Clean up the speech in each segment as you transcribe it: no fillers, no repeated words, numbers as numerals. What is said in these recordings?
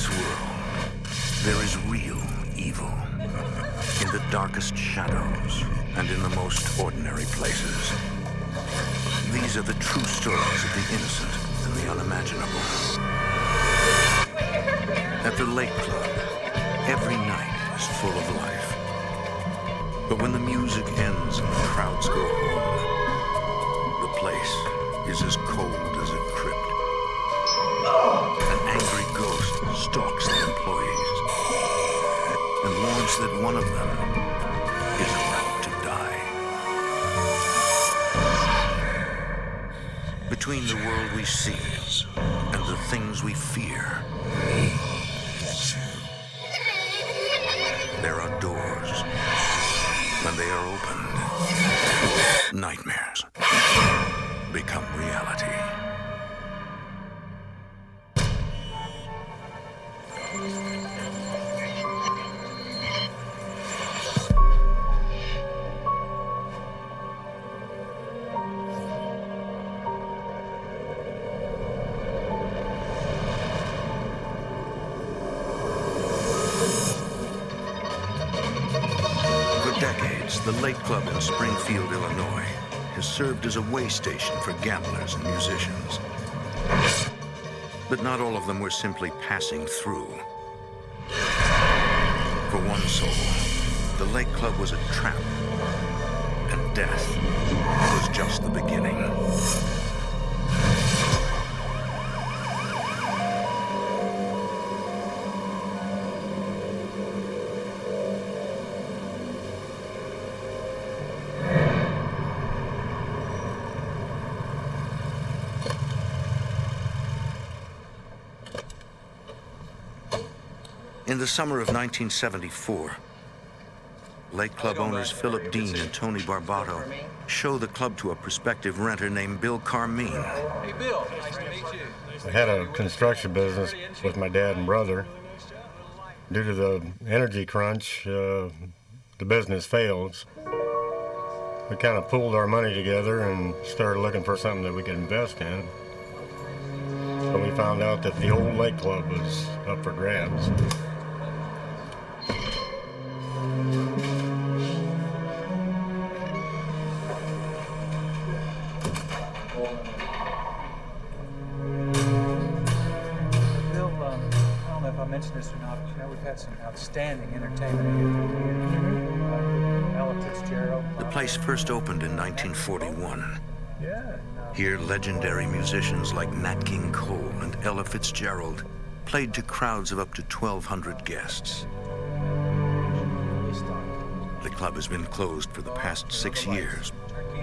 this world, there is real evil in the darkest shadows and in the most ordinary places. These are the true stories of the innocent and the unimaginable. At the Lake Club, every night is full of life. But when the music ends and the crowds go home, the place is as cold as a crypt. An angry ghost stalks the employees and warns that one of them is about to die. Between the world we see and the things we fear, there are doors. When they are opened, nightmares become reality. The Lake Club in Springfield, Illinois, has served as a way station for gamblers and musicians. But not all of them were simply passing through. For one soul, the Lake Club was a trap, and death was just the beginning. In the summer of 1974, Lake Club owners Philip Dean and Tony Barbato show the club to a prospective renter named Bill Carmine. Hey, Bill, nice to meet you. I had a construction business with my dad and brother. Due to the energy crunch, the business failed. We kind of pooled our money together and started looking for something that we could invest in. So we found out that the old Lake Club was up for grabs. This or not, but you know, we've had some outstanding entertainment here. Ella Fitzgerald. The place first opened in 1941. Here, legendary musicians like Nat King Cole and Ella Fitzgerald played to crowds of up to 1,200 guests. The club has been closed for the past 6 years, but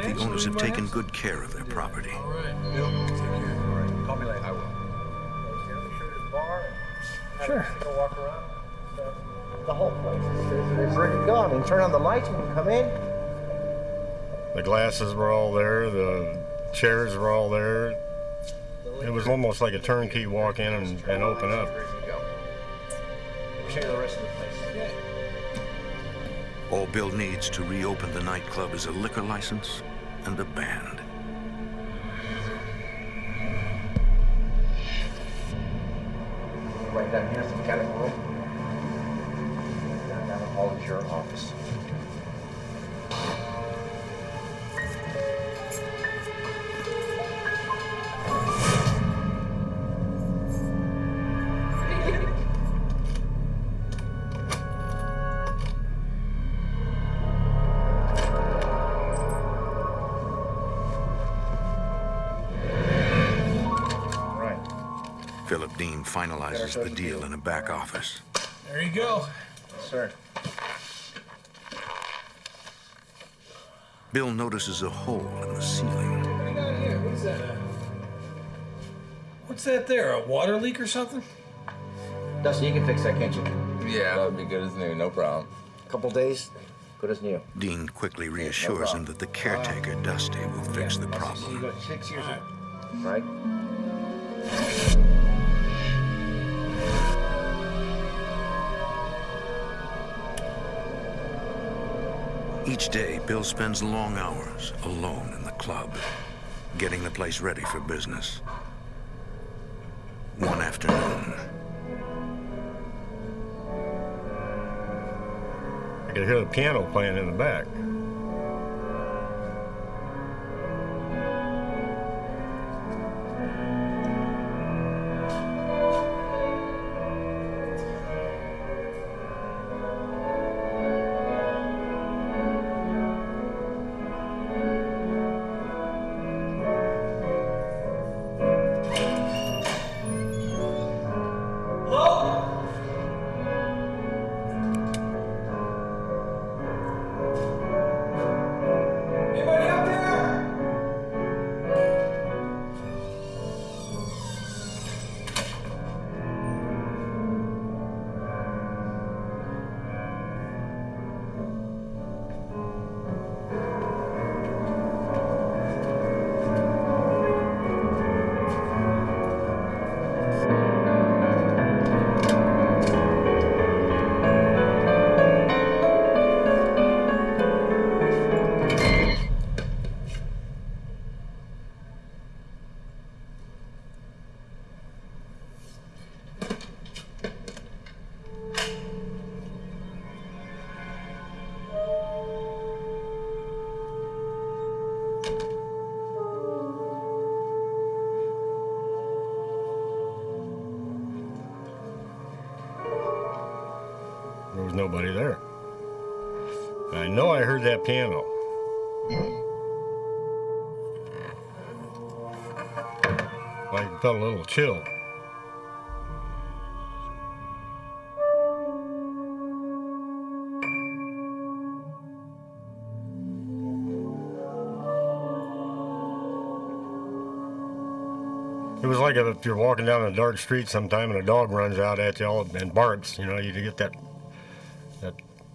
the owners have taken good care of their property. All right, Bill, take care. All right, call me later. I will. Sure. Walk around. The whole place is ready to go. I mean, turn on the lights when you come in. The glasses were all there. The chairs were all there. It was almost like a turnkey walk in and open up. Show you the rest of the place. All Bill needs to reopen the nightclub is a liquor license and a band. Right down here's the mechanic room. Down the hall is your office. Philip Dean finalizes the deal in a back office. There you go. Yes, sir. Bill notices a hole in the ceiling. What do you got here? What is that? What's that there? A water leak or something? Dusty, you can fix that, can't you? Yeah, that would be good as new, no problem. A couple days, good as new. Dean quickly reassures him that the caretaker, Dusty, will fix the You problem. got 6 years, right? Each day, Bill spends long hours alone in the club, getting the place ready for business. one afternoon. I could hear the piano playing in the back. There was nobody there. I know I heard that piano. I felt a little chill. It was like if you're walking down a dark street sometime and a dog runs out at you all and barks, you know, you get that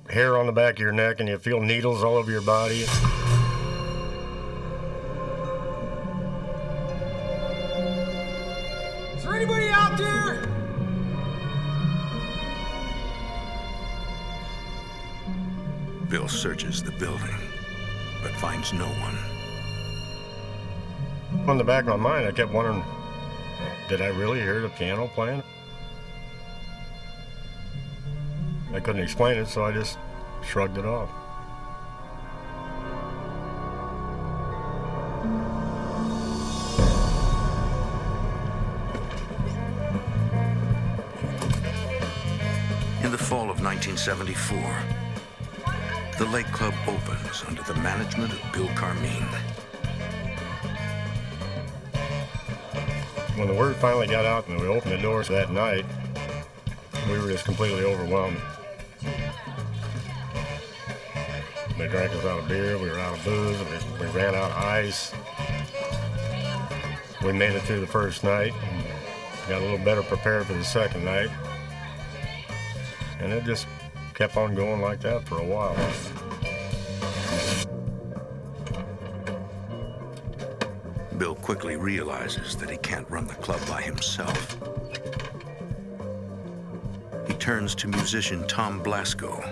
hair on the back of your neck and you feel needles all over your body. Is there anybody out there? Bill searches the building, but finds no one. On the back of my mind, I kept wondering, did I really hear the piano playing? I couldn't explain it, so I just shrugged it off. In the fall of 1974, the Lake Club opens under the management of Bill Carmine. When the word finally got out and we opened the doors that night, we were just completely overwhelmed. They drank us out of beer, we were out of booze, we ran out of ice. We made it through the first night, and got a little better prepared for the second night. And it just kept on going like that for a while. Bill quickly realizes that he can't run the club by himself. He turns to musician Tom Blasco.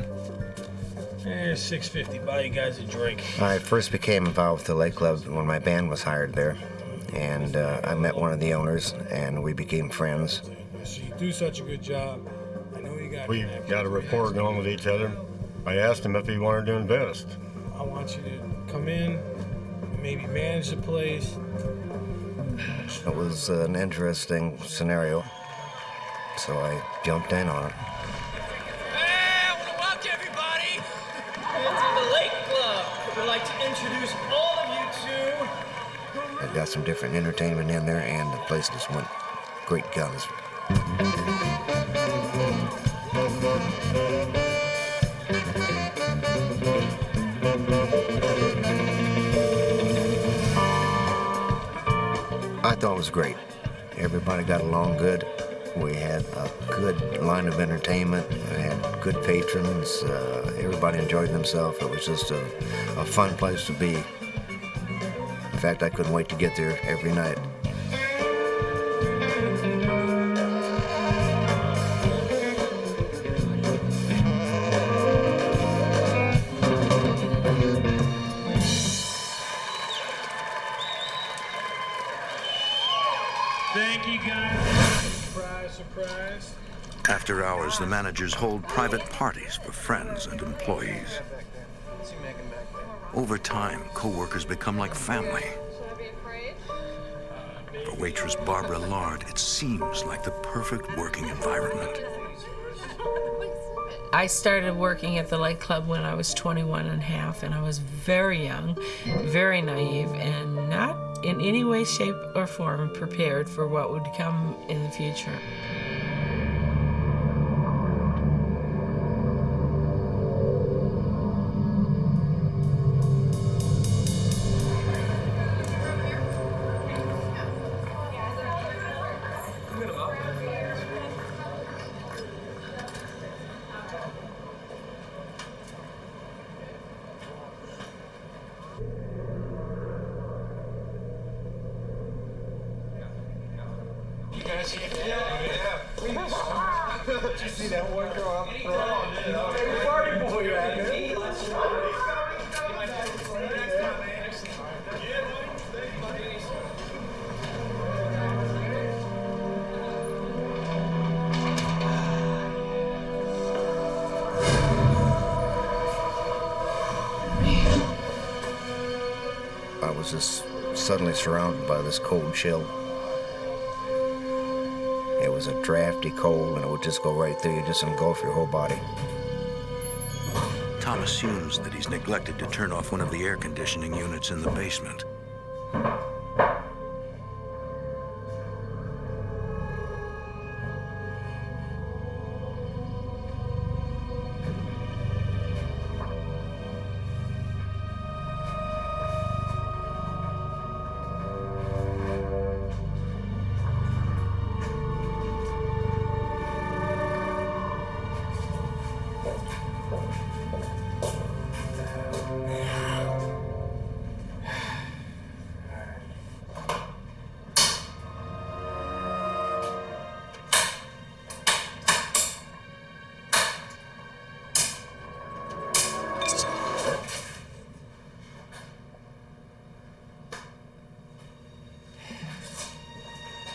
Here's $6.50. Buy you guys a drink. I first became involved with the Lake Club when my band was hired there. And I met one of the owners, and we became friends. So you do such a good job. I know you got... We got a rapport going with each other. I asked him if he wanted to invest. I want you to come in and maybe manage the place. It was an interesting scenario, so I jumped in on it. Hey, I want to welcome everybody into the Lake Club. We'd like to introduce all of you to... I got some different entertainment in there, and the place just went great guns. I thought it was great. Everybody got along good. We had a good line of entertainment. We had good patrons. Everybody enjoyed themselves. It was just a fun place to be. In fact, I couldn't wait to get there every night. Thank you, guys. surprised. After hours, the managers hold private parties for friends and employees. Over time, co-workers become like family. For waitress Barbara Lard, it seems like the perfect working environment. I started working at the Lake Club when I was 21 and a half, and I was very young, very naive, and not in any way, shape, or form prepared for what would come in the future. Did you see that one girl out front? Hey, party boy, you had it. I was just suddenly surrounded by this cold chill. It was a drafty cold, and it would just go right through you, just engulf your whole body. Tom assumes that he's neglected to turn off one of the air conditioning units in the basement.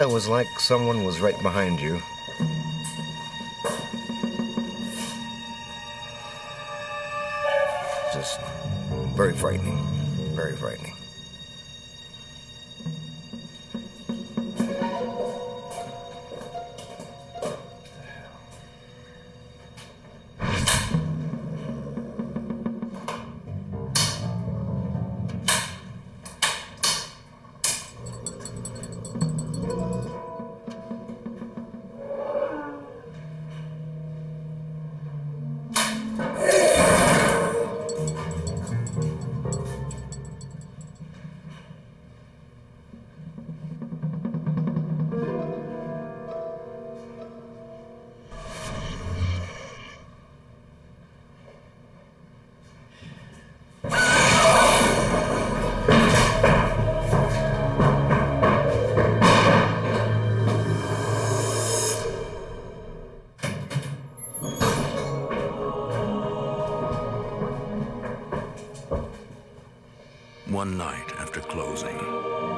It was like someone was right behind you. Just very frightening, very frightening. One night after closing,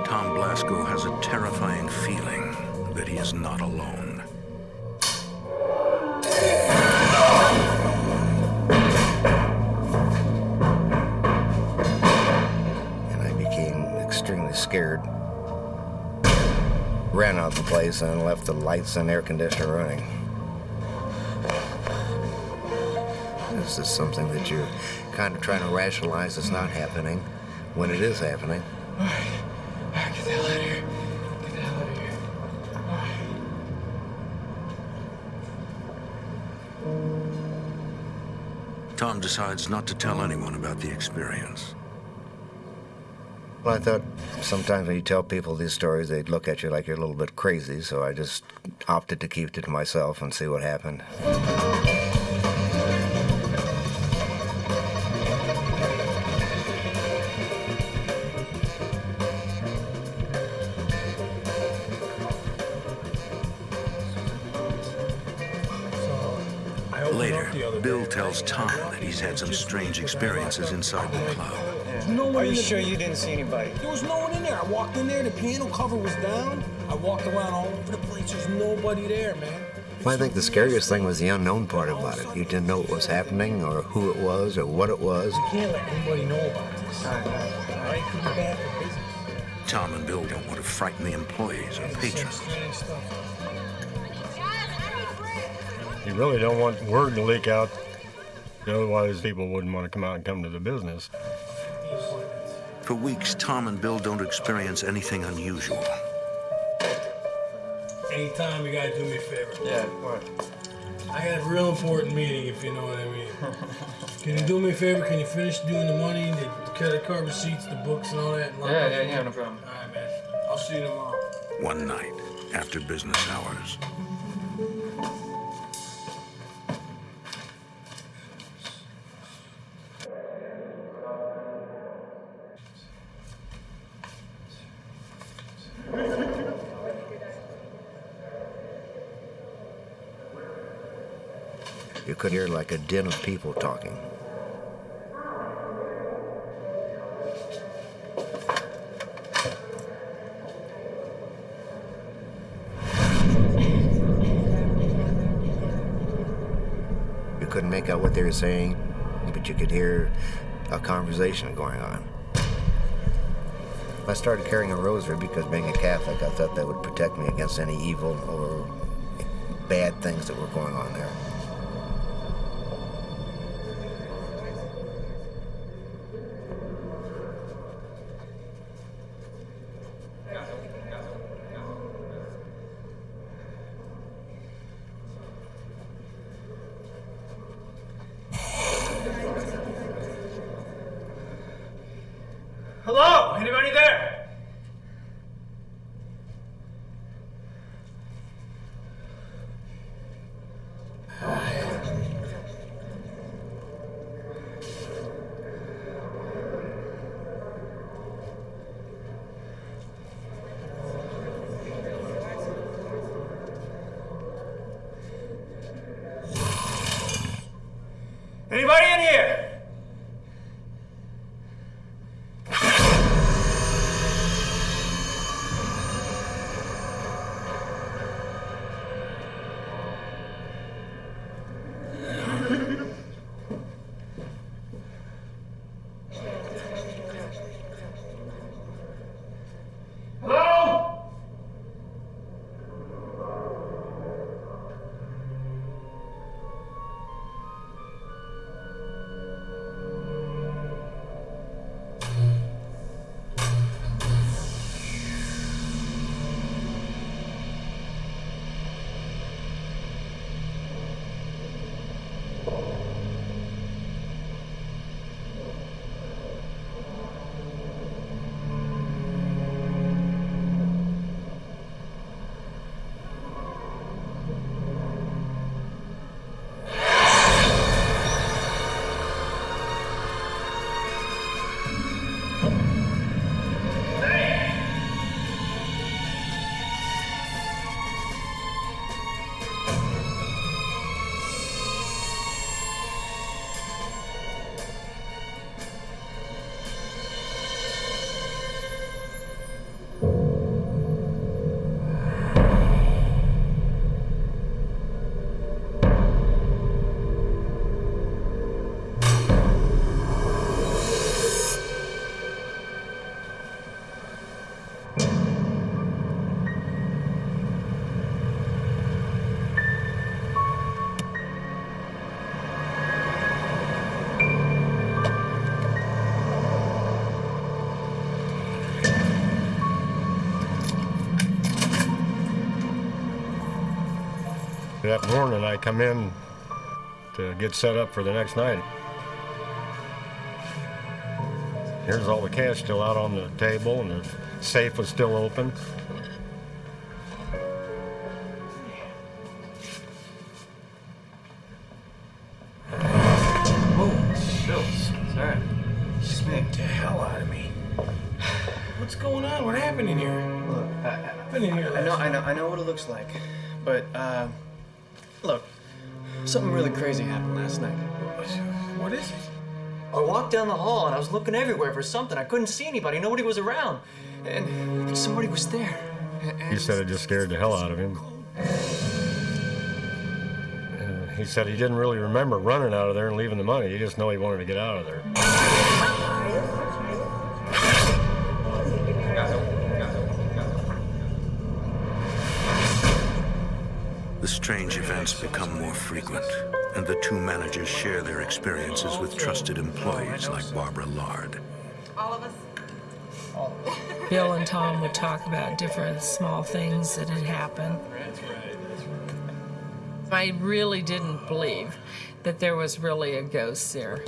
Tom Blasco has a terrifying feeling that he is not alone. And I became extremely scared. Ran out of the place and left the lights and air conditioner running. This is something that you're kind of trying to rationalize it's not happening when it is happening. All right. Get the hell out of here. Get the hell out of here. Tom decides not to tell anyone about the experience. Well, I thought sometimes when you tell people these stories, they'd look at you like you're a little bit crazy, so I just opted to keep it to myself and see what happened. Later, Bill tells Tom that he's had some strange experiences inside the club. was no one Are in you the sure you didn't see anybody? There was no one in there. I walked in there, the piano cover was down. I walked around all over the place. There's nobody there, man. Well, I think the scariest thing was the unknown part about it. You didn't know what was happening or who it was or what it was. You can't let anybody know about this. All right? It could be bad for business. Tom and Bill don't want to frighten the employees or patrons. You really don't want word to leak out, otherwise people wouldn't want to come out and come to the business. For weeks, Tom and Bill don't experience anything unusual. Anytime, you gotta do me a favor. Yeah, what? I got a real important meeting, if you know what I mean. Can you do me a favor? Can you finish doing the money, the credit card receipts, the books, and all that? Yeah, no problem. All right, man. I'll see you tomorrow. One night, after business hours, You could hear like a din of people talking. You couldn't make out what they were saying, but you could hear a conversation going on. I started carrying a rosary because being a Catholic, I thought that would protect me against any evil or bad things that were going on there. Hello? Anybody there? Anybody in here? Hello? That morning I come in to get set up for the next night. Here's all the cash still out on the table and the safe was still open. Oh, chills. Sorry. Smacked the hell out of me. What's going on? What happened in here? Look, I've been in here last night. I know what it looks like, but look, something really crazy happened last night. What is it? I walked down the hall and I was looking everywhere for something. I couldn't see anybody. Nobody was around. And somebody was there. He said it just scared the hell out of him. He said he didn't really remember running out of there and leaving the money. He just knew he wanted to get out of there. The strange events become more frequent, and the two managers share their experiences with trusted employees like Barbara Lard. All of us? Bill and Tom would talk about different small things that had happened. I really didn't believe that there was really a ghost there.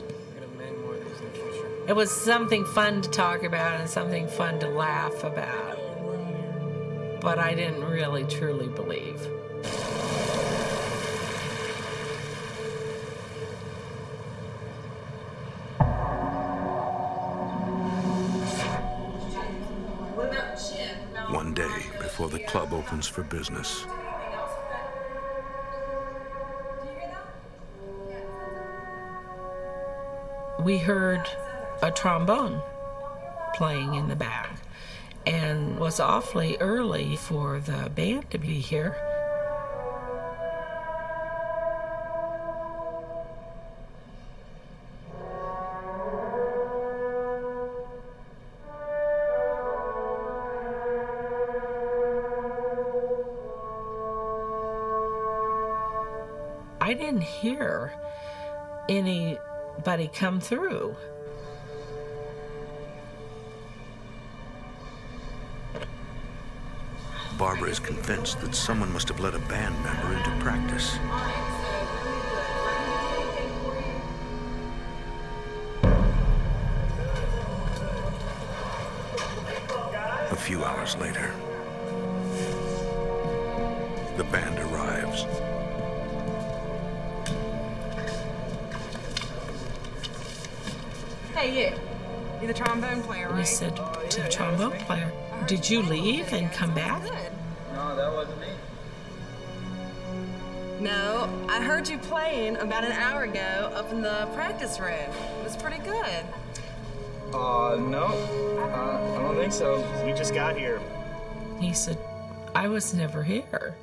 It was something fun to talk about and something fun to laugh about, but I didn't really truly believe. One day before the club opens for business, we heard a trombone playing in the back, and it was awfully early for the band to be here. I didn't hear anybody come through. Barbara is convinced that someone must have let a band member into practice. A few hours later, the band arrives. Hey, you. You're the trombone player, right? We said to the trombone player, "Did you leave and come back?" No, that wasn't me. No, I heard you playing about an hour ago up in the practice room. It was pretty good. No. I don't think so. We just got here. He said, "I was never here."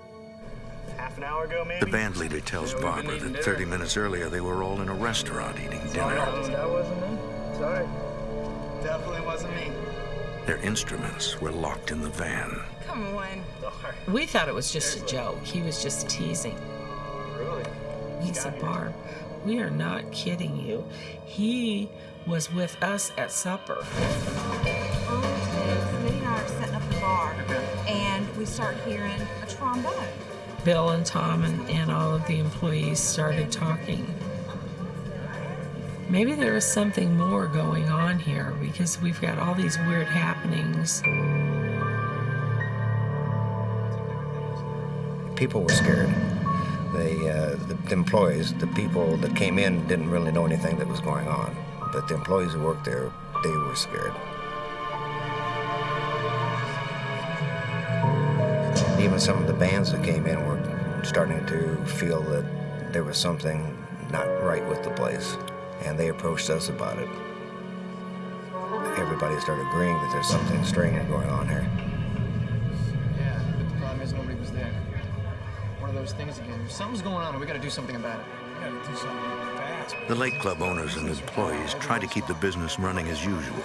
Half an hour ago, maybe? The band leader tells Barbara that 30 minutes earlier they were all in a restaurant eating dinner. That wasn't me. Sorry. Definitely wasn't me. Their instruments were locked in the van. Come on. We thought it was just a joke. He was just teasing. Really? He said, "Barb, we are not kidding you. He was with us at supper." Early today, Smitty and I are setting up the bar, and we start hearing a trombone. Bill and Tom and all of the employees started talking. Maybe there was something more going on here because we've got all these weird happenings. People were scared. The employees, the people that came in didn't really know anything that was going on. But the employees who worked there, they were scared. Even some of the bands that came in were starting to feel that there was something not right with the place, and they approached us about it. Everybody started agreeing that there's something strange going on here. Yeah, but the problem is nobody was there. One of those things again. Something's going on and we gotta do something about it. We gotta do something fast. The lake club owners and employees try to keep the business running as usual.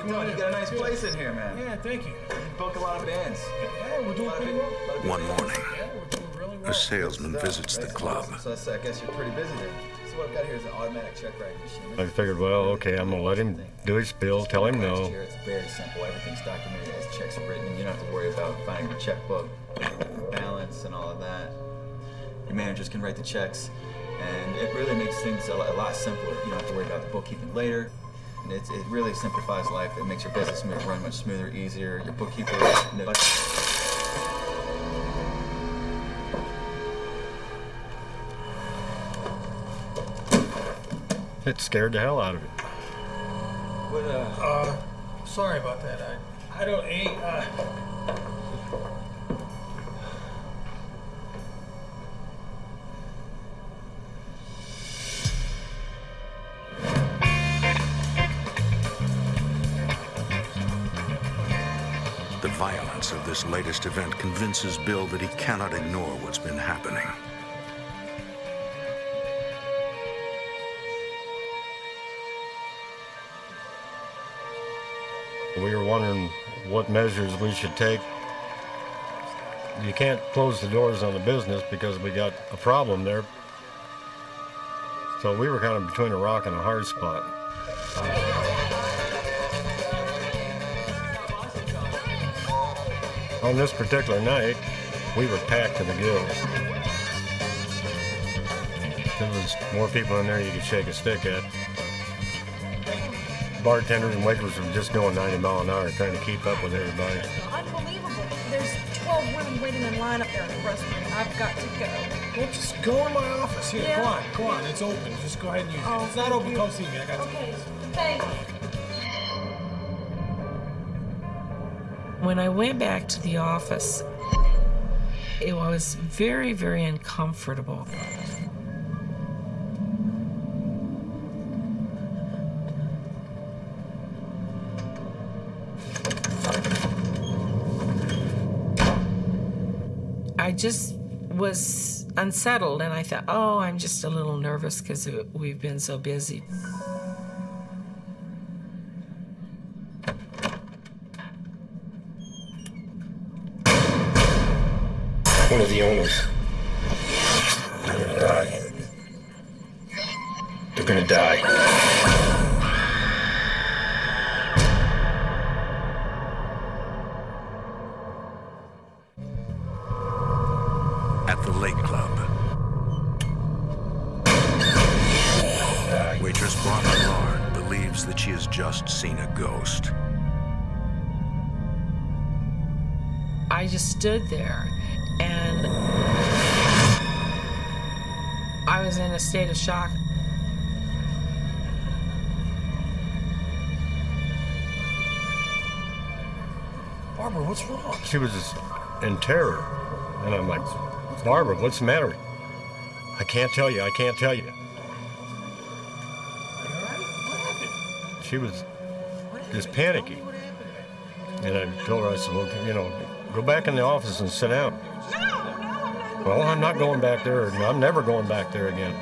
You got a nice place in here, man. Yeah, thank you. You book a lot of bands. Yeah, we're doing pretty well. One morning, Yeah, we're doing really well. a salesman visits the club. So I guess you're pretty busy then. So what I've got here is an automatic check writing machine. I figured, well, okay, I'm gonna let him do his spiel, tell him no. Here, it's very simple. Everything's documented as checks are written. You don't have to worry about finding your checkbook, balance, and all of that. Your managers can write the checks, and it really makes things a lot simpler. You don't have to worry about the bookkeeping later. And it really simplifies life. It makes your business run much smoother, easier. Your bookkeeper knows. It scared the hell out of him. Sorry about that. I don't. violence of this latest event convinces Bill that he cannot ignore what's been happening. We were wondering what measures we should take. You can't close the doors on the business because we got a problem there. So we were kind of between a rock and a hard spot. On this particular night, we were packed to the gills. There was more people in there you could shake a stick at. Bartenders and waiters were just going 90 miles an hour trying to keep up with everybody. Unbelievable. There's 12 women waiting in line up there in the restroom. I've got to go. Well, just go in my office. Here, Yeah. go on. It's open. Just go ahead and use it. Oh, If it's not open, come see me. I got Okay, you. thanks. When I went back to the office, it was very, very uncomfortable. I just was unsettled, and I thought, oh, I'm just a little nervous because we've been so busy. One of the owners. They're gonna die. They're gonna die. At the Lake Club, waitress Barbara Lard believes that she has just seen a ghost. I just stood there, and I was in a state of shock. Barbara, what's wrong? She was just in terror. And I'm like, Barbara, what's the matter? I can't tell you. She was just panicky. And I told her, I said, well, go back in the office and sit down. Well, I'm not going back there. I'm never going back there again.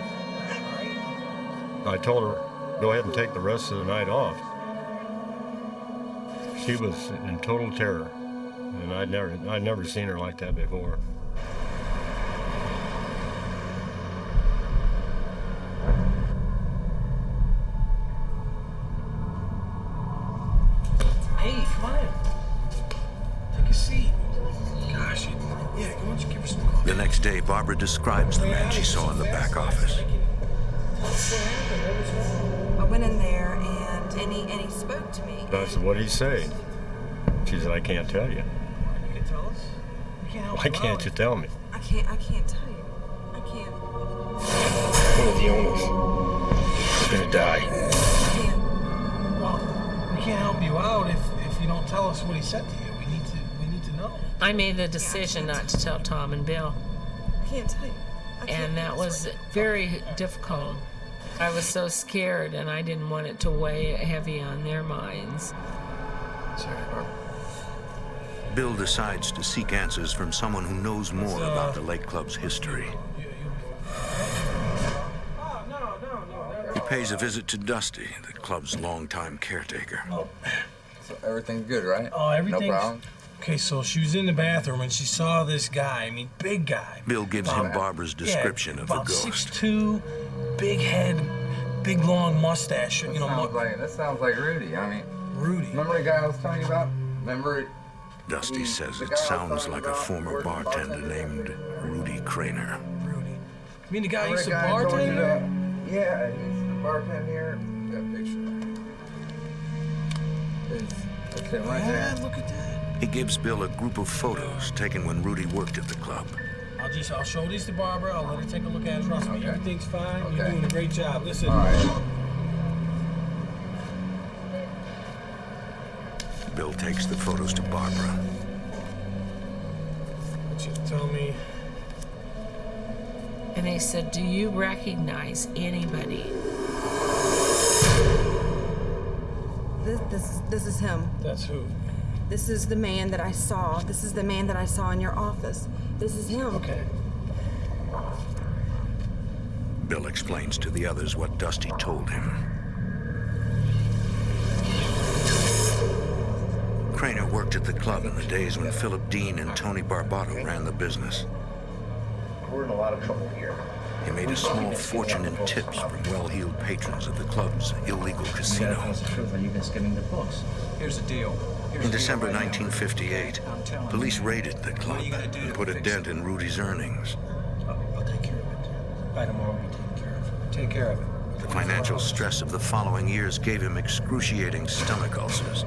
I told her, go ahead and take the rest of the night off. She was in total terror. And I'd never seen her like that before. Hey, come on in. Take a seat. Gosh, yeah, why don't you give her some coffee? The next day, Barbara describes the man she saw in the back office. I went in there and he spoke to me. I said, what did he say? She said, I can't tell you. You can tell us. We can't help Why can't you tell me? I can't tell you. I can't. One of the owners. They're gonna die. Well, we can't help you out if you don't tell us what he said to you. We need to know. I made the decision not to tell Tom and Bill, I can't tell you. and that was very difficult. I was so scared, and I didn't want it to weigh heavy on their minds. Sorry, Barbara. Bill decides to seek answers from someone who knows more about the Lake Club's history. He pays a visit to Dusty, the club's longtime caretaker. So everything's good, right? Oh, everything's... No problem? Okay, so she was in the bathroom and she saw this guy. I mean, big guy. Bill gives him Barbara's description of the about ghost. 6'2", big head, big long mustache. That sounds like Rudy. I mean, Rudy. Remember the guy I was telling you about? Remember? Dusty says it sounds like a former bartender named Rudy Craner. Rudy. You mean the guy Remember used to the guy I told you bartend about? here? Yeah, he's the bartender here. That picture. That's him right there. Look at that. He gives Bill a group of photos taken when Rudy worked at the club. I'll show these to Barbara. I'll let her take a look at it. Trust me, everything's fine. You're doing a great job. Listen. All right. Bill takes the photos to Barbara. What you tell me? And he said, do you recognize anybody? This is him. That's who? This is the man that I saw. This is the man that I saw in your office. This is him. Okay. Bill explains to the others what Dusty told him. Craner worked at the club in the days when Philip Dean and Tony Barbato ran the business. We're in a lot of trouble here. He made a small fortune in tips from well-heeled patrons of the club's illegal casino. You've been skimming the books. Here's the deal. In December 1958, police raided the club and put a dent in Rudy's earnings. I'll take care of it. By tomorrow, we'll be taken care of. Take care of it. The financial stress of the following years gave him excruciating stomach ulcers.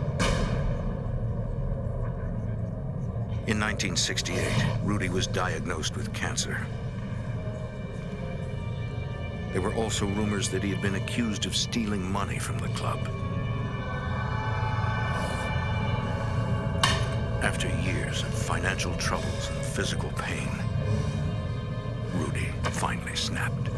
In 1968, Rudy was diagnosed with cancer. There were also rumors that he had been accused of stealing money from the club. After years of financial troubles and physical pain, Rudy finally snapped.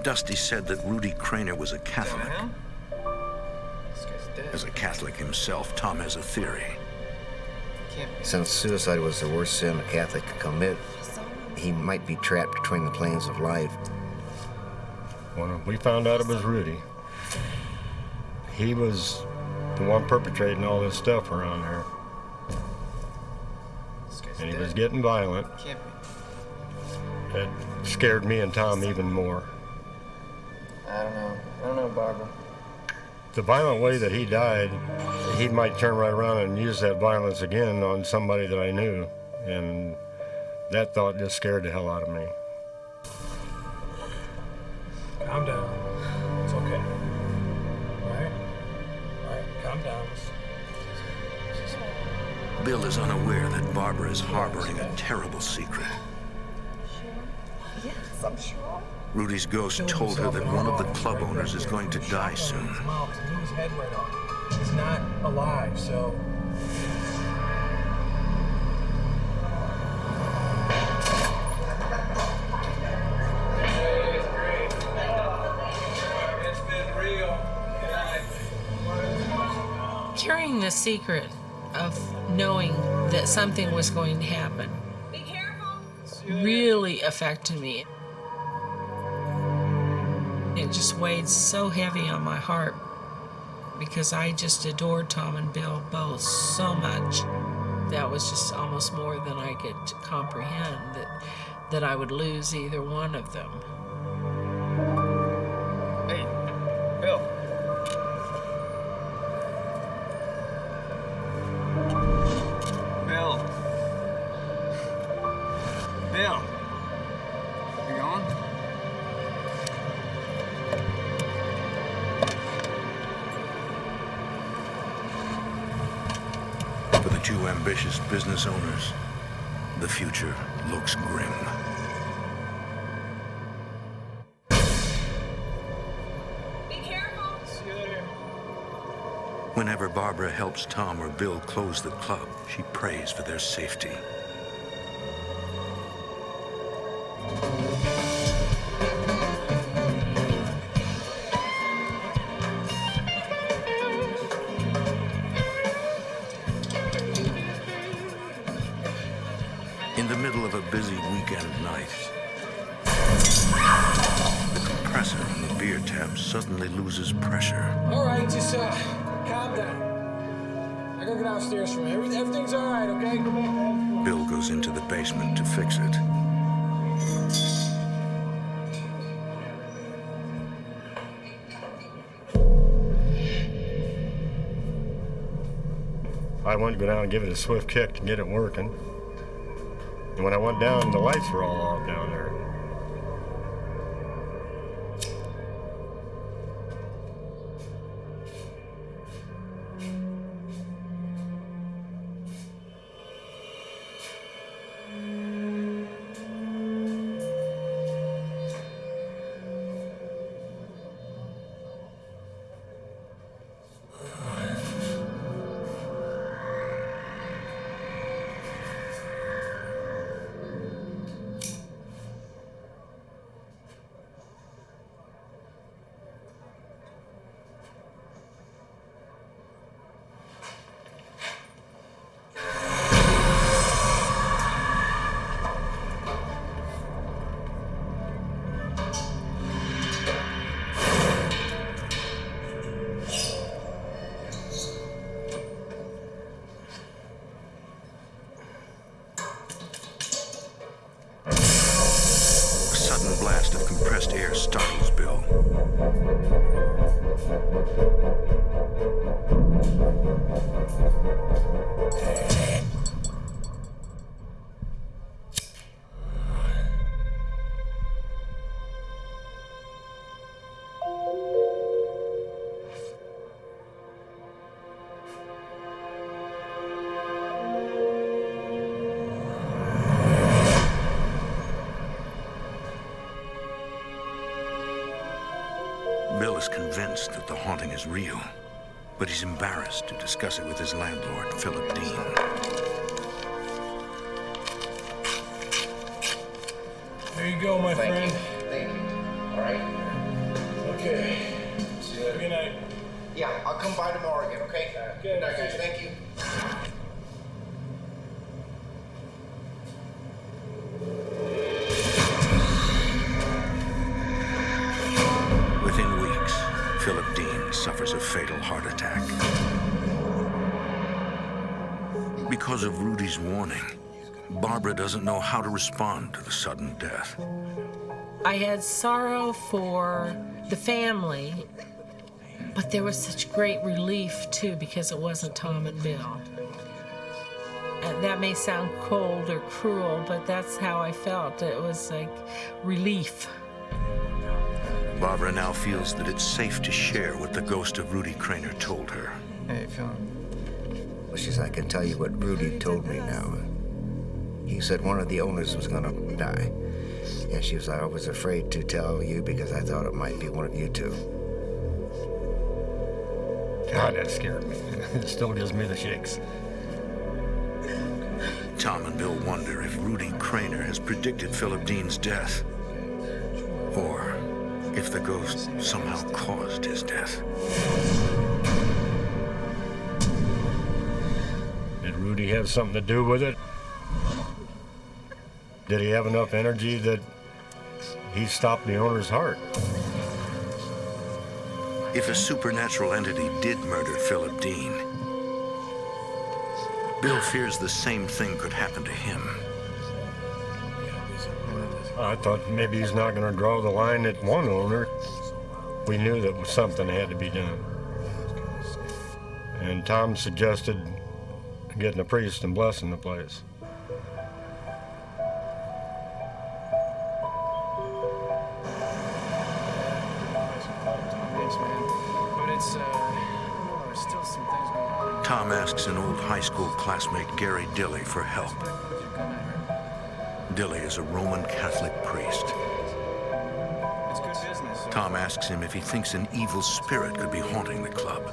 Dusty said that Rudy Craner was a Catholic. As a Catholic himself, Tom has a theory. Since suicide was the worst sin a Catholic could commit, he might be trapped between the planes of life. When we found out it was Rudy, he was the one perpetrating all this stuff around here. And he was getting violent. It scared me and Tom even more. I don't know, Barbara. The violent way that he died, he might turn right around and use that violence again on somebody that I knew. And that thought just scared the hell out of me. Calm down. It's okay. All right, calm down. Bill is unaware that Barbara is harboring a terrible secret. Yes, I'm sure. Rudy's ghost told her that one of the club owners is going to die soon. His mouth, he blew his head right off. He's not alive, so. Carrying the secret of knowing that something was going to happen really affected me. It just weighed so heavy on my heart because I just adored Tom and Bill both so much. That was just almost more than I could comprehend, that I would lose either one of them. Hey, Bill. Bill. You gone? For the two ambitious business owners, the future looks grim. Be careful. See you later. Whenever Barbara helps Tom or Bill close the club, she prays for their safety. In the middle of a busy weekend night, the compressor on the beer tap suddenly loses pressure. All right, just calm down. I gotta go downstairs for me. Everything's all right, okay? Go back. Bill goes into the basement to fix it. I went to go down and give it a swift kick to get it working. And when I went down, the lights were all off down there. Bill is convinced that the haunting is real, but he's embarrassed to discuss it with his landlord, Philip Dean. There you go, my friend. Thank you. All right. Okay. See you later. Good night. Yeah, I'll come by tomorrow again, okay? Good night, guys. Thank you. Within weeks, Philip Dean suffers a fatal heart attack. Because of Rudy's warning, Barbara doesn't know how to respond to the sudden death. I had sorrow for the family, but there was such great relief, too, because it wasn't Tom and Bill. And that may sound cold or cruel, but that's how I felt. It was like relief. Barbara now feels that it's safe to share what the ghost of Rudy Craner told her. Hey, Phil. Well, she said, I can tell you what Rudy told me now. He said one of the owners was gonna die. And she was like, I was afraid to tell you because I thought it might be one of you two. God, that scared me. It still gives me the shakes. Tom and Bill wonder if Rudy Craner has predicted Philip Dean's death, or if the ghost somehow caused his death. Did Rudy have something to do with it? Did he have enough energy that he stopped the owner's heart? If a supernatural entity did murder Philip Dean, Bill fears the same thing could happen to him. I thought maybe he's not going to draw the line at one owner. We knew that something had to be done. And Tom suggested getting a priest and blessing the place. Tom asks an old high school classmate, Gary Dilly, for help. Dilly is a Roman Catholic priest. It's good business. Tom asks him if he thinks an evil spirit could be haunting the club.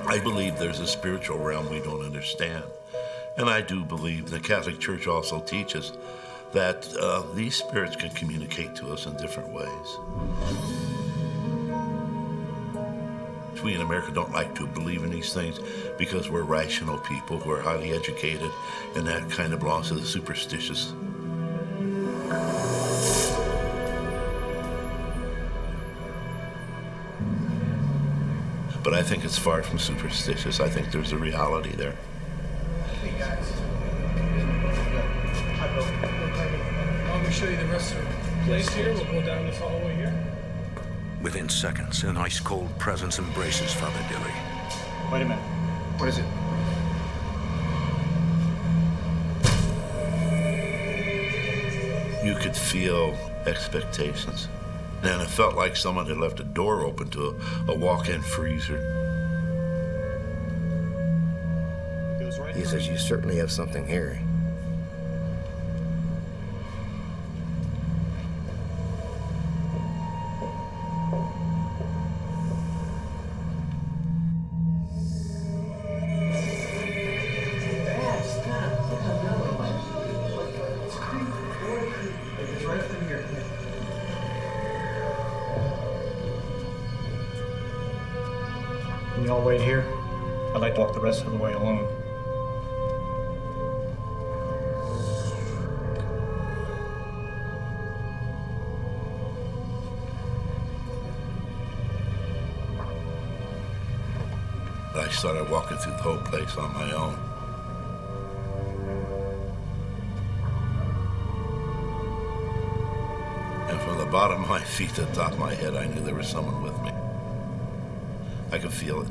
I believe there's a spiritual realm we don't understand. And I do believe the Catholic Church also teaches that these spirits can communicate to us in different ways. We in America don't like to believe in these things because we're rational people who are highly educated, and that kind of belongs to the superstitious. But I think it's far from superstitious. I think there's a reality there. Let me show you the rest of the place here. We'll go down this hallway here. Within seconds, an ice-cold presence embraces Father Dilly. Wait a minute. What is it? You could feel expectations. And it felt like someone had left a door open to a walk-in freezer. He says, you certainly have something here. Can you all wait here? I'd like to walk the rest of the way alone. I started walking through the whole place on my own. And from the bottom of my feet to the top of my head, I knew there was someone with me. I could feel it.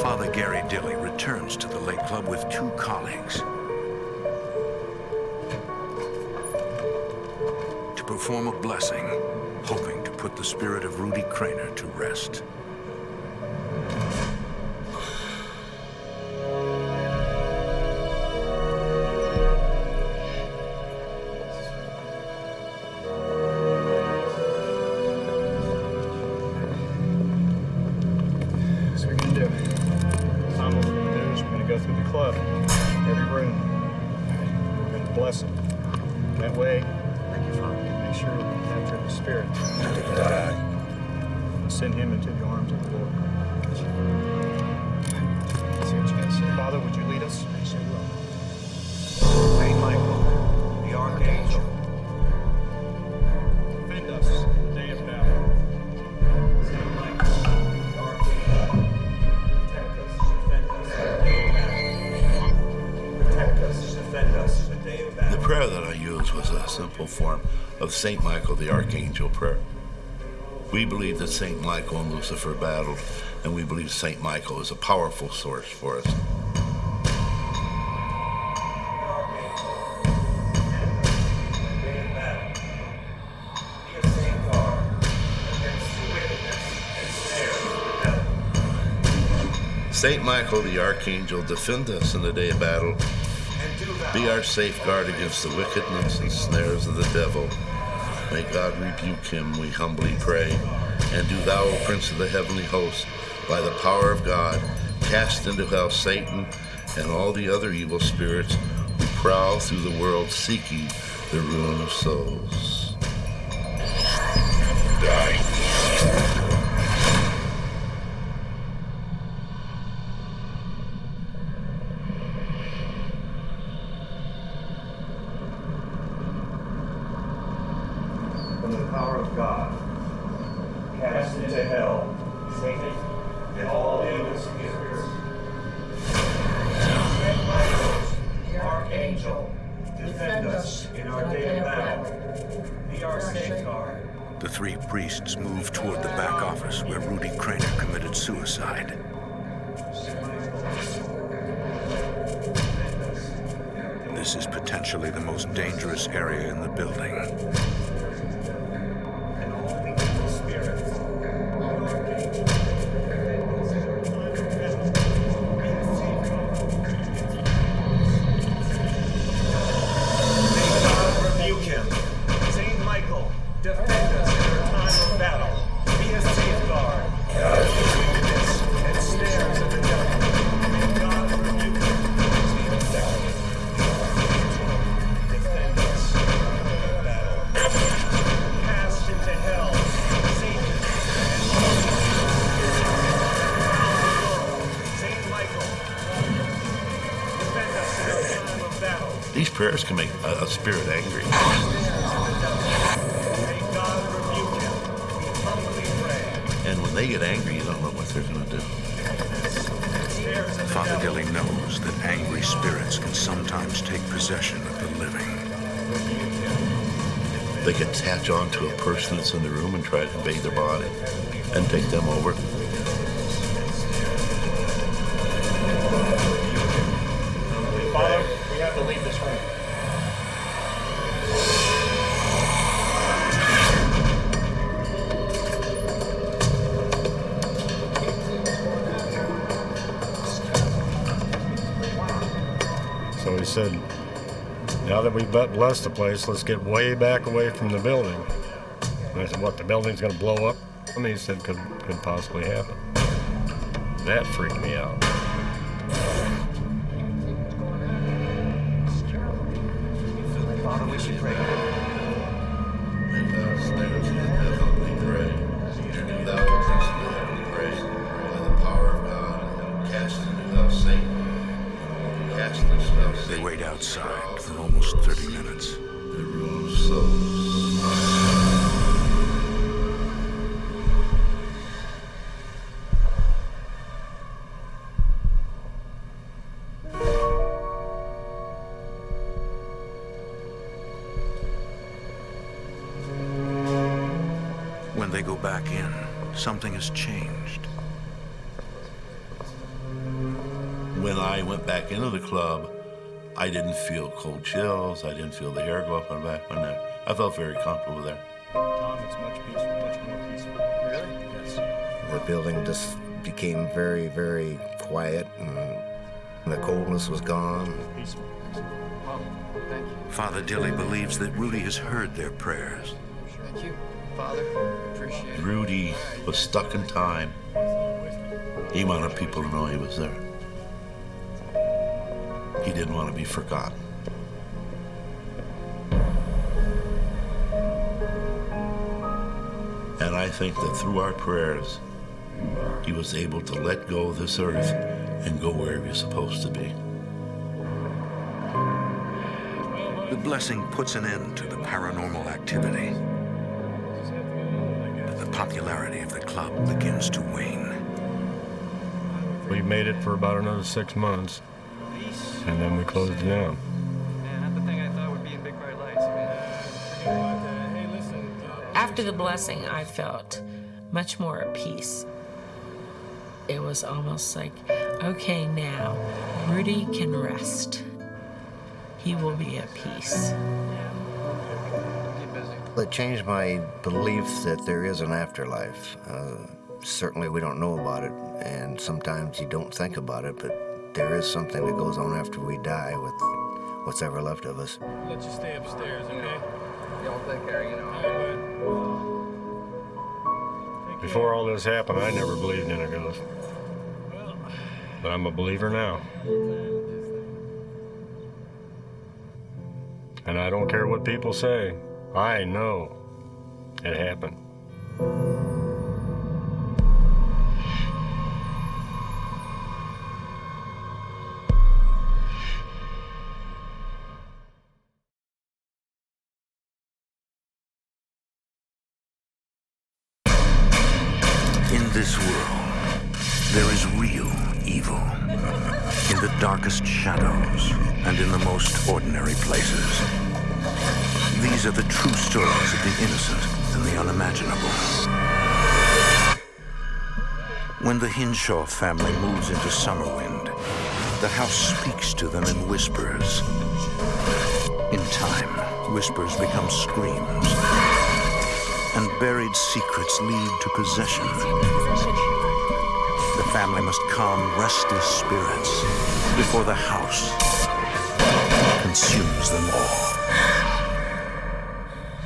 Father Gary Dilly returns to the Lake Club with 2 colleagues to perform a blessing, hoping to put the spirit of Rudy Craner to rest. So we're gonna do. What we're gonna do is we're gonna go through the club, every room. We're gonna bless it. That way, make sure we capture the spirit. Send him into the arms of the Lord. See what you guys say. Father, would you lead us? I sure will. Saint Michael, the Archangel, defend us in the day of battle. Saint Michael, the Archangel, protect us, defend us in the day of battle. Protect us, defend us in the day of battle. The prayer that I used was a simple form of St. Michael the Archangel prayer. We believe that St. Michael and Lucifer battled, and we believe St. Michael is a powerful source for us. St. Michael the Archangel, defend us in the day of battle. Be our safeguard against the wickedness and snares of the devil. May God rebuke him, we humbly pray. And do thou, O Prince of the heavenly host, by the power of God, cast into hell Satan and all the other evil spirits who prowl through the world seeking the ruin of souls. Die. From the power of God, cast into hell Satan and all evil spirits. Saint Michael, the Archangel, defend us in our day of battle. Be our safeguard. The 3 priests move toward the back office where Rudy Craner committed suicide. This is potentially the most dangerous area in the building. These prayers can make a spirit angry. And when they get angry, you don't know what they're going to do. Father Dilly knows that angry spirits can sometimes take possession of the living. They can attach onto a person that's in the room and try to invade their body and take them over. Father, we have to leave this room. So he said, now that we've blessed the place, let's get way back away from the building. And I said, what, the building's going to blow up? I mean, he said, could possibly happen. That freaked me out. Father, we should pray. They wait outside for almost 30 minutes. When they go back in, something has changed. When I went back into the club, I didn't feel cold chills. I didn't feel the hair go up on the back of my neck. I felt very comfortable there. Tom, it's much peaceful, much more peaceful. Really? Yes. The building just became very, very quiet, and the coldness was gone. Peaceful. Well, thank you. Father Dilly believes that Rudy has heard their prayers. Thank you, Father. Appreciate it. Rudy was stuck in time. He wanted people to know he was there. He didn't want to be forgotten. And I think that through our prayers, he was able to let go of this earth and go where he was supposed to be. The blessing puts an end to the paranormal activity. But the popularity of the club begins to wane. We made it for about another 6 months, and then we closed it down. Man, not the thing I thought would be in big bright lights. After the blessing, I felt much more at peace. It was almost like, okay, now, Rudy can rest. He will be at peace. It changed my belief that there is an afterlife. Certainly we don't know about it, and sometimes you don't think about it, but there is something that goes on after we die with what's ever left of us. Let you stay upstairs, okay? Y'all take care, you know. Before all this happened, I never believed in a ghost. But I'm a believer now. And I don't care what people say. I know it happened. In this world, there is real evil. In the darkest shadows and in the most ordinary places. These are the true stories of the innocent and the unimaginable. When the Hinshaw family moves into Summerwind, the house speaks to them in whispers. In time, whispers become screams, and buried secrets lead to possession. The family must calm restless spirits before the house consumes them all.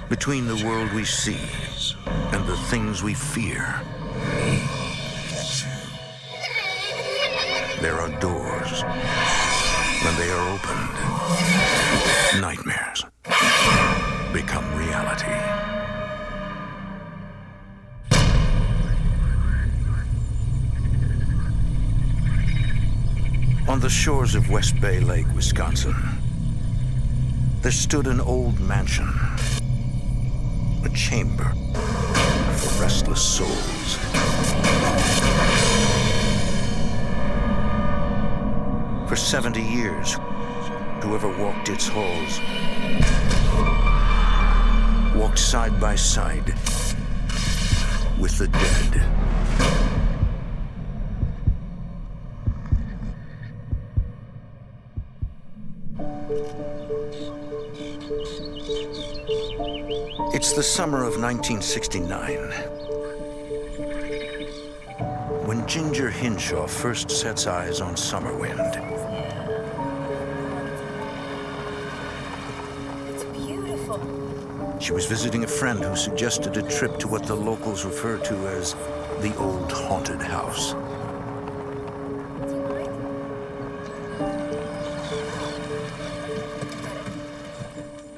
Between the world we see and the things we fear, there are doors. When they are opened, nightmares become reality. On the shores of West Bay Lake, Wisconsin, there stood an old mansion, a chamber for restless souls. For 70 years, whoever walked its halls walked side by side with the dead. It's the summer of 1969, when Ginger Hinshaw first sets eyes on Summerwind. It's beautiful. She was visiting a friend who suggested a trip to what the locals refer to as the old haunted house.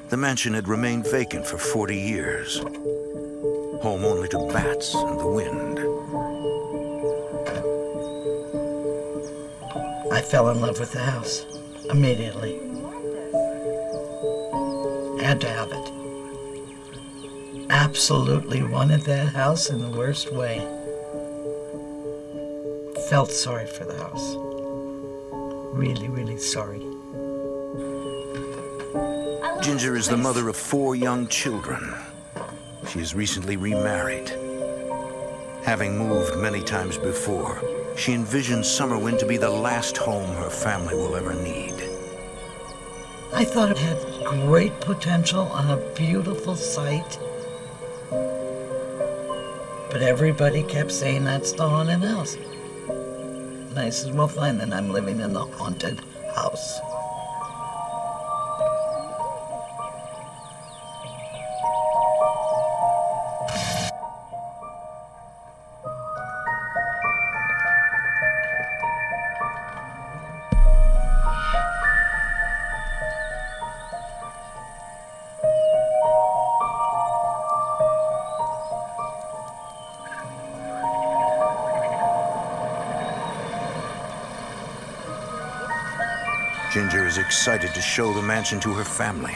The mansion had remained vacant for 40 years, home only to bats and the wind. I fell in love with the house immediately. Had to have it. Absolutely wanted that house in the worst way. Felt sorry for the house. Really, really sorry. Ginger is the mother of 4 young children. She has recently remarried. Having moved many times before, she envisions Summerwind to be the last home her family will ever need. I thought it had great potential on a beautiful site. But everybody kept saying that's the haunted house. And I said, well, fine, then I'm living in the haunted house. Ginger is excited to show the mansion to her family.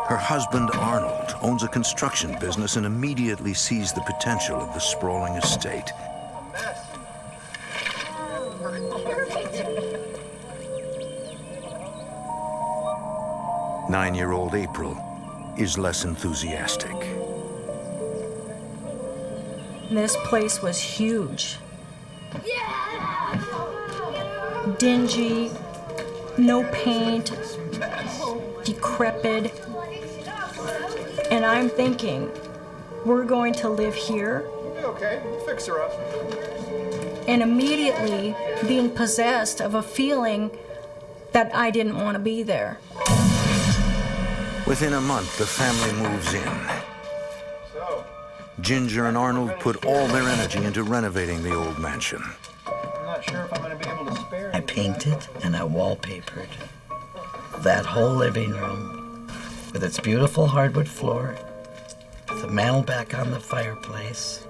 Her husband, Arnold, owns a construction business and immediately sees the potential of the sprawling estate. Nine-year-old April is less enthusiastic. This place was huge. Dingy, no paint, decrepit. And I'm thinking, we're going to live here? Okay, we'll fix her up. And immediately being possessed of a feeling that I didn't want to be there. Within a month, the family moves in. Ginger and Arnold put all their energy into renovating the old mansion. I'm not sure if I'm going to be able to spare I painted and I wallpapered that whole living room with its beautiful hardwood floor, with the mantel back on the fireplace,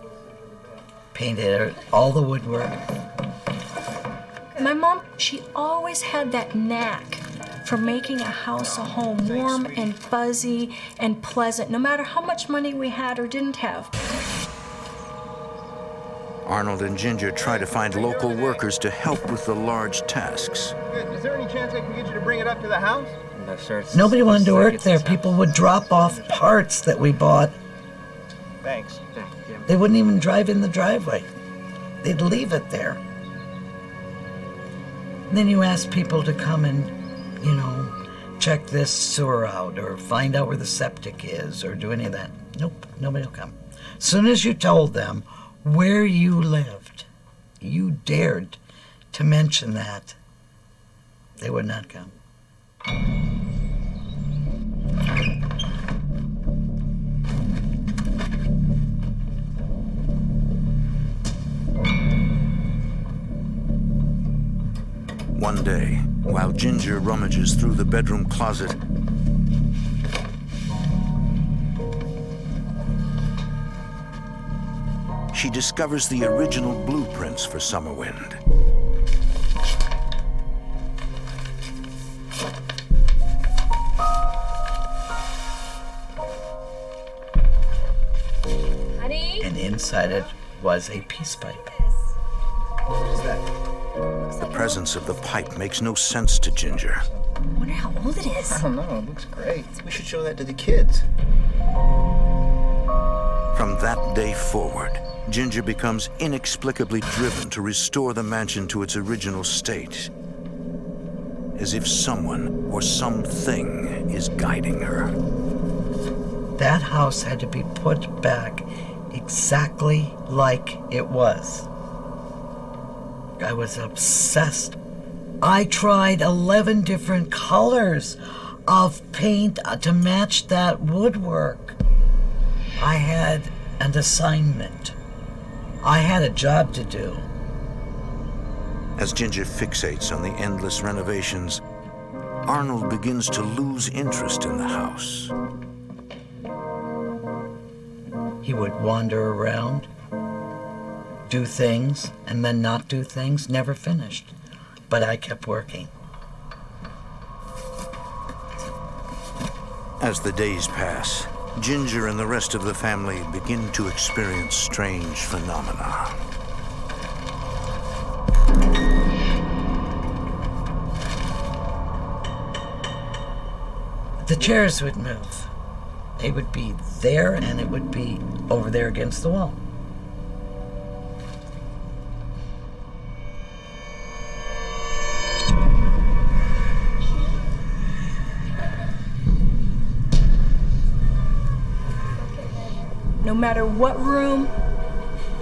painted all the woodwork. My mom, she always had that knack for making a house a home warm and fuzzy and pleasant, no matter how much money we had or didn't have. Arnold and Ginger try to find local workers to help with the large tasks. Good. Is there any chance I can get you to bring it up to the house? Nobody wanted to work there. People would drop off parts that we bought. Thanks. They wouldn't even drive in the driveway. They'd leave it there. And then you ask people to come and, check this sewer out or find out where the septic is or do any of that. Nope, nobody will come. As soon as you told them where you lived, you dared to mention that, they would not come. One day, while Ginger rummages through the bedroom closet, she discovers the original blueprints for Summerwind. and inside it was a peace pipe. What is that? The presence of the pipe makes no sense to Ginger. I wonder how old it is. I don't know. It looks great. We should show that to the kids. From that day forward, Ginger becomes inexplicably driven to restore the mansion to its original state, as if someone or something is guiding her. That house had to be put back exactly like it was. I was obsessed. I tried 11 different colors of paint to match that woodwork. I had an assignment. I had a job to do. As Ginger fixates on the endless renovations, Arnold begins to lose interest in the house. He would wander around, do things, and then not do things, never finished. But I kept working. As the days pass, Ginger and the rest of the family begin to experience strange phenomena. The chairs would move. They would be there, and it would be over there against the wall. No matter what room,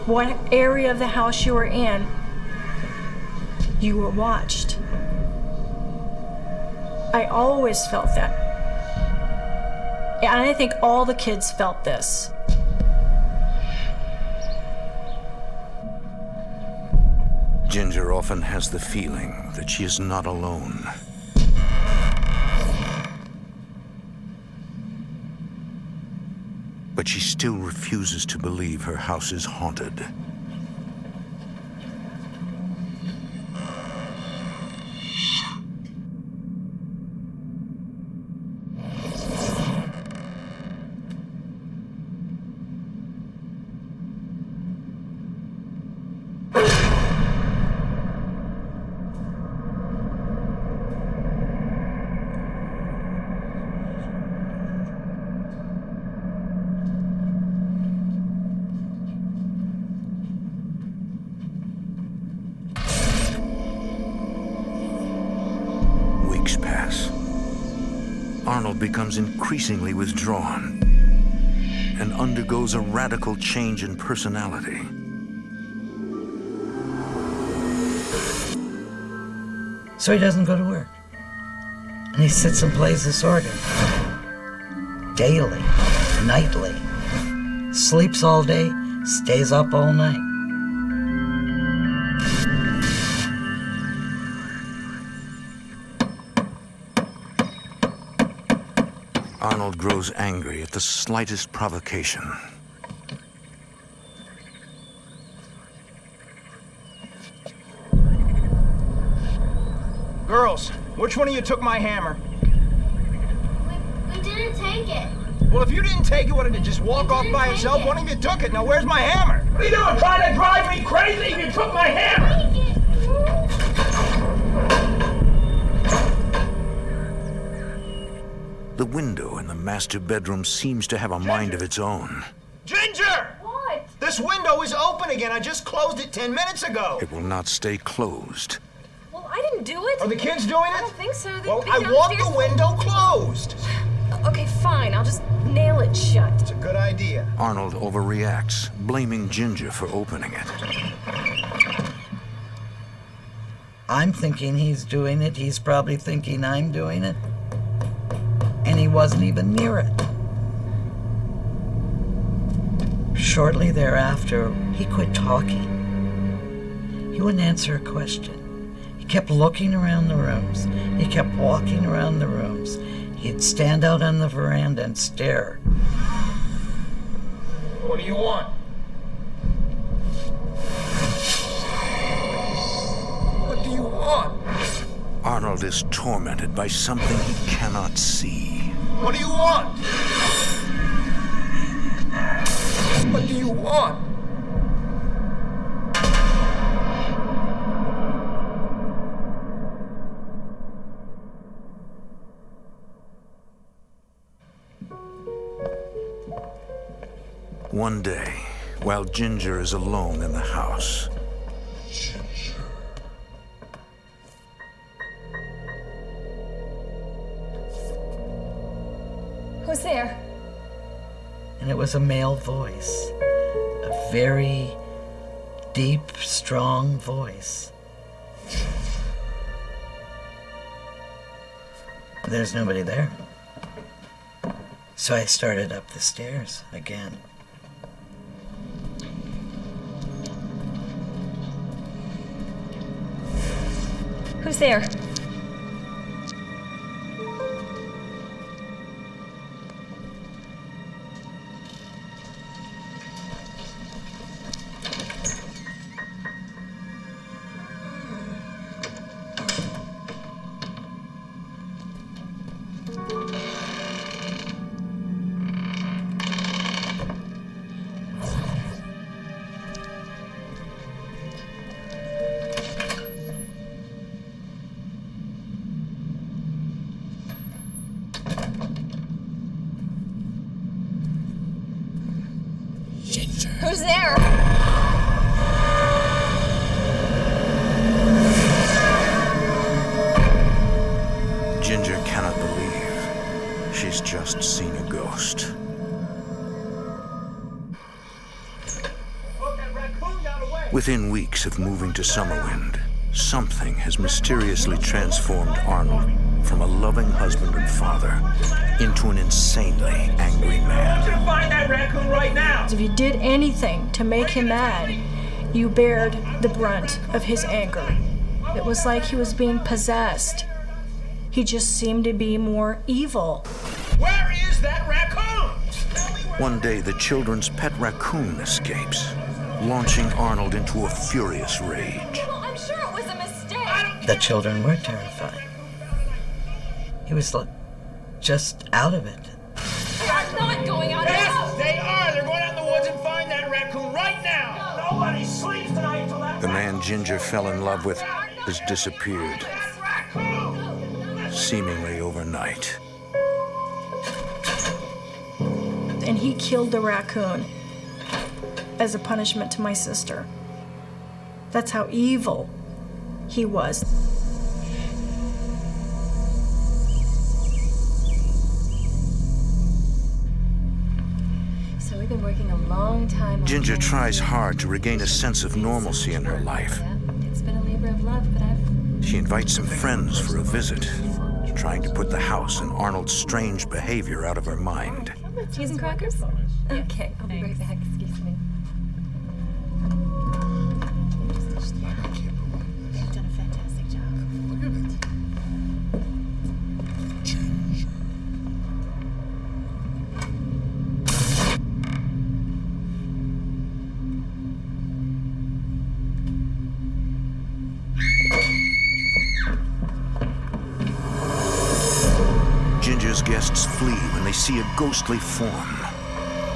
what area of the house you were in, you were watched. I always felt that. And I think all the kids felt this. Ginger often has the feeling that she is not alone. But she still refuses to believe her house is haunted. Weeks pass. Arnold becomes increasingly withdrawn and undergoes a radical change in personality. So he doesn't go to work. And he sits and plays this organ. Daily, nightly. Sleeps all day, stays up all night. Arnold grows angry at the slightest provocation. Girls, which one of you took my hammer? We didn't take it. Well, if you didn't take it, what did it just walk off by itself? One of you took it. Now, where's my hammer? What are you doing? Trying to drive me crazy? You took my hammer! The window in the master bedroom seems to have a mind of its own. Ginger! What? This window is open again. I just closed it 10 minutes ago. It will not stay closed. Well, I didn't do it. Are the kids doing it? I don't think so. Well, I want the window closed. Okay, fine. I'll just nail it shut. It's a good idea. Arnold overreacts, blaming Ginger for opening it. I'm thinking he's doing it. He's probably thinking I'm doing it. And he wasn't even near it. Shortly thereafter, he quit talking. He wouldn't answer a question. He kept looking around the rooms. He kept walking around the rooms. He'd stand out on the veranda and stare. What do you want? What do you want? Arnold is tormented by something he cannot see. What do you want? What do you want? One day, while Ginger is alone in the house, Who's there? And it was a male voice, a very deep, strong voice. There's nobody there. So I started up the stairs again. Who's there? Who's there? Ginger cannot believe she's just seen a ghost. Within weeks of moving to Summerwind, something has mysteriously transformed Arnold from a loving husband and father into an insanely angry man. I want you to find that raccoon right now! If you did anything to make him mad, you bared the brunt of his anger. It was like he was being possessed. He just seemed to be more evil. Where is that raccoon? One day, the children's pet raccoon escapes, launching Arnold into a furious rage. Well, I'm sure it was a mistake. The children were terrified. He was just out of it. I'm not going out of the house. Yes, they are. They're going out in the woods and find that raccoon right now. Nobody sleeps tonight until that The man Ginger fell in love with has disappeared, seemingly overnight. And he killed the raccoon as a punishment to my sister. That's how evil he was. So we've been working a long time on Ginger tries hard to regain a sense of normalcy in her life. It's been a labor of love, but I've... She invites some friends for a visit, trying to put the house and Arnold's strange behavior out of her mind. Cheese and crackers? Okay, I'll be right back. Excuse me. You've done a fantastic job. Look at it. Ginger's guests flee when they see a ghostly form.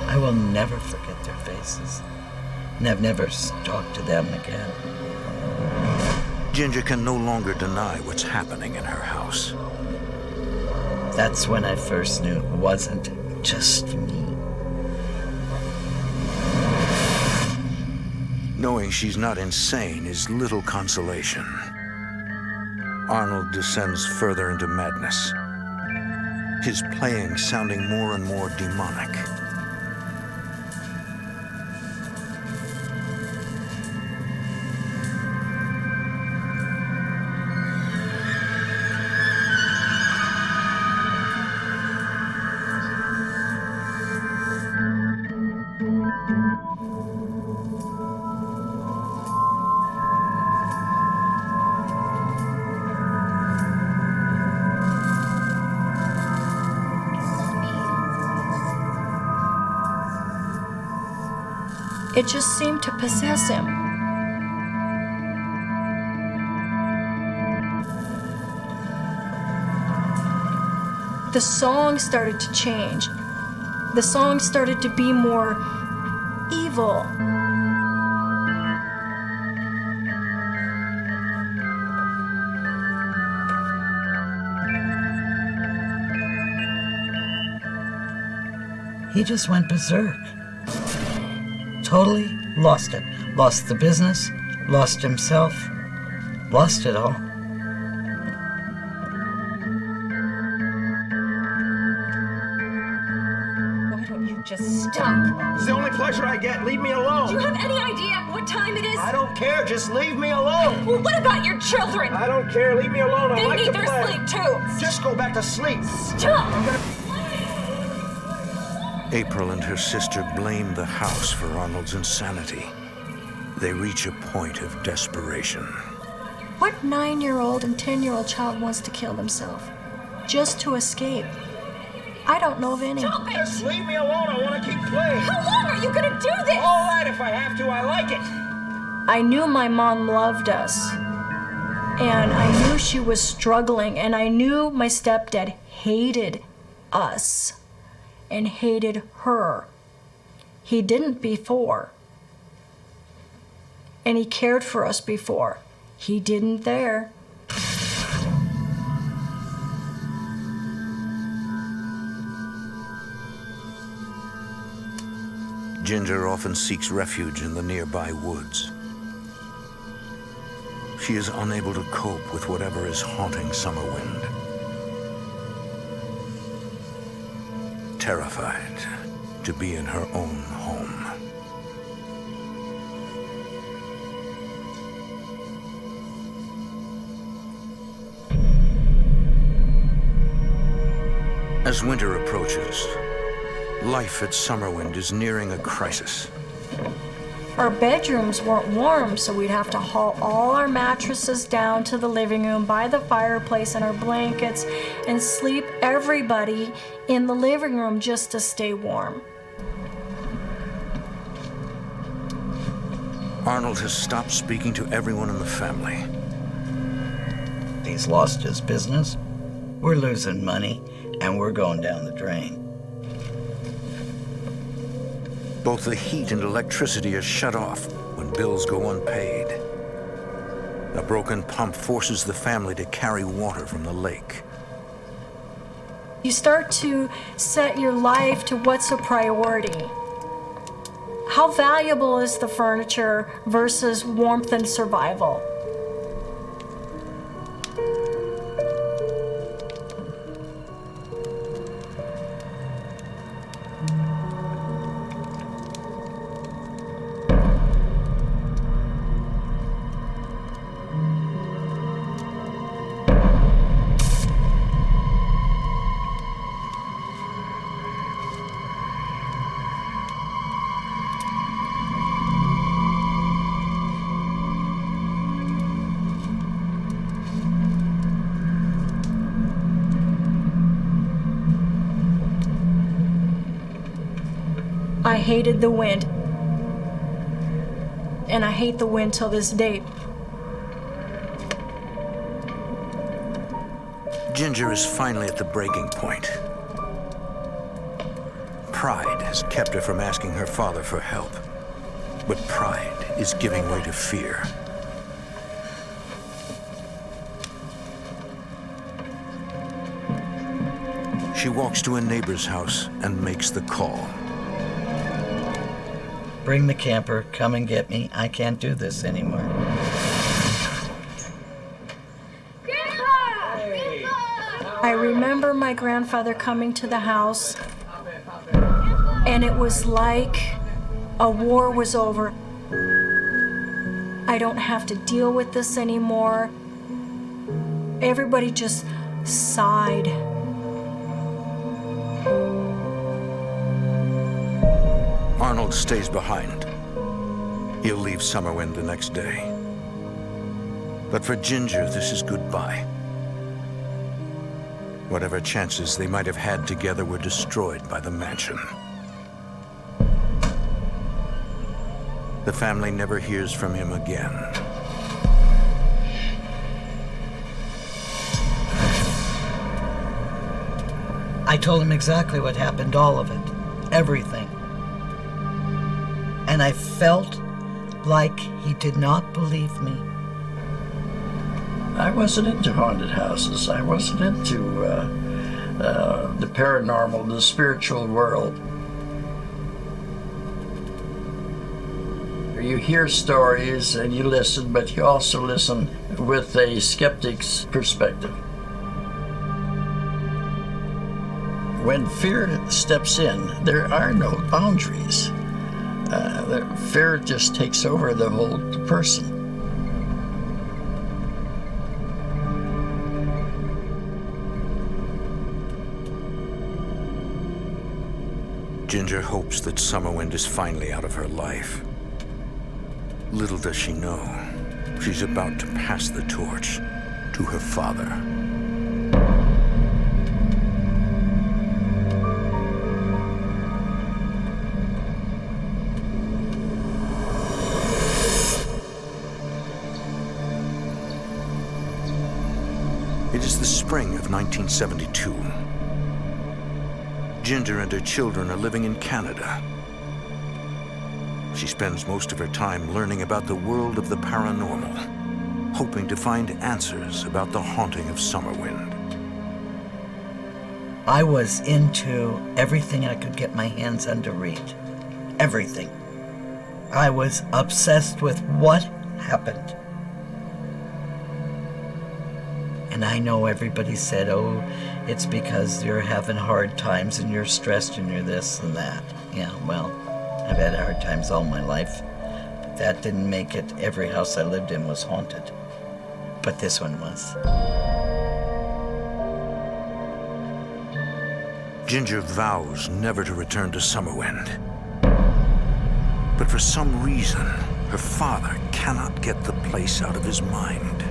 I will never forget their faces. And I've never talked to them again. Ginger can no longer deny what's happening in her house. That's when I first knew it wasn't just me. Knowing she's not insane is little consolation. Arnold descends further into madness, his playing sounding more and more demonic. It just seemed to possess him. The song started to change. The song started to be more evil. evil. He just went berserk. Totally lost it. Lost the business, lost himself, lost it all. Why don't you just stop? It's the only pleasure I get. Leave me alone. Do you have any idea what time it is? I don't care. Just leave me alone. Well, what about your children? I don't care. Leave me alone. They I like need to their play. sleep too. Just go back to sleep. Stop! April and her sister blame the house for Arnold's insanity. They reach a point of desperation. What 9-year-old and 10-year-old child wants to kill themselves just to escape? I don't know of any. Stop it! Just leave me alone. I want to keep playing. How long are you gonna do this? All right, if I have to. I like it. I knew my mom loved us, and I knew she was struggling, and I knew my stepdad hated us and hated her. He didn't before. And he cared for us before. He didn't there. Ginger often seeks refuge in the nearby woods. She is unable to cope with whatever is haunting Summerwind. Terrified to be in her own home. As winter approaches, life at Summerwind is nearing a crisis. Our bedrooms weren't warm, so we'd have to haul all our mattresses down to the living room by the fireplace and our blankets and sleep everybody in the living room just to stay warm. Arnold has stopped speaking to everyone in the family. He's lost his business, we're losing money, and we're going down the drain. Both the heat and electricity are shut off when bills go unpaid. A broken pump forces the family to carry water from the lake. You start to set your life to what's a priority. How valuable is the furniture versus warmth and survival? I hated the wind. And I hate the wind till this day. Ginger is finally at the breaking point. Pride has kept her from asking her father for help. But pride is giving way to fear. She walks to a neighbor's house and makes the call. Bring the camper, come and get me. I can't do this anymore. I remember my grandfather coming to the house, and it was like a war was over. I don't have to deal with this anymore. Everybody just sighed. Arnold stays behind. He'll leave Summerwind the next day. But for Ginger, this is goodbye. Whatever chances they might have had together were destroyed by the mansion. The family never hears from him again. I told him exactly what happened, all of it, everything. And I felt like he did not believe me. I wasn't into haunted houses. I wasn't into the paranormal, the spiritual world. You hear stories and you listen, but you also listen with a skeptic's perspective. When fear steps in, there are no boundaries. Fear just takes over the whole person. Ginger hopes that Summerwind is finally out of her life. Little does she know, she's about to pass the torch to her father. It is the spring of 1972. Ginger and her children are living in Canada. She spends most of her time learning about the world of the paranormal, hoping to find answers about the haunting of Summerwind. I was into everything I could get my hands on to read. Everything. I was obsessed with what happened. And I know everybody said, oh, it's because you're having hard times and you're stressed and you're this and that. Yeah, well, I've had hard times all my life. But that didn't make it every house I lived in was haunted. But this one was. Ginger vows never to return to Summerwind. But for some reason, her father cannot get the place out of his mind.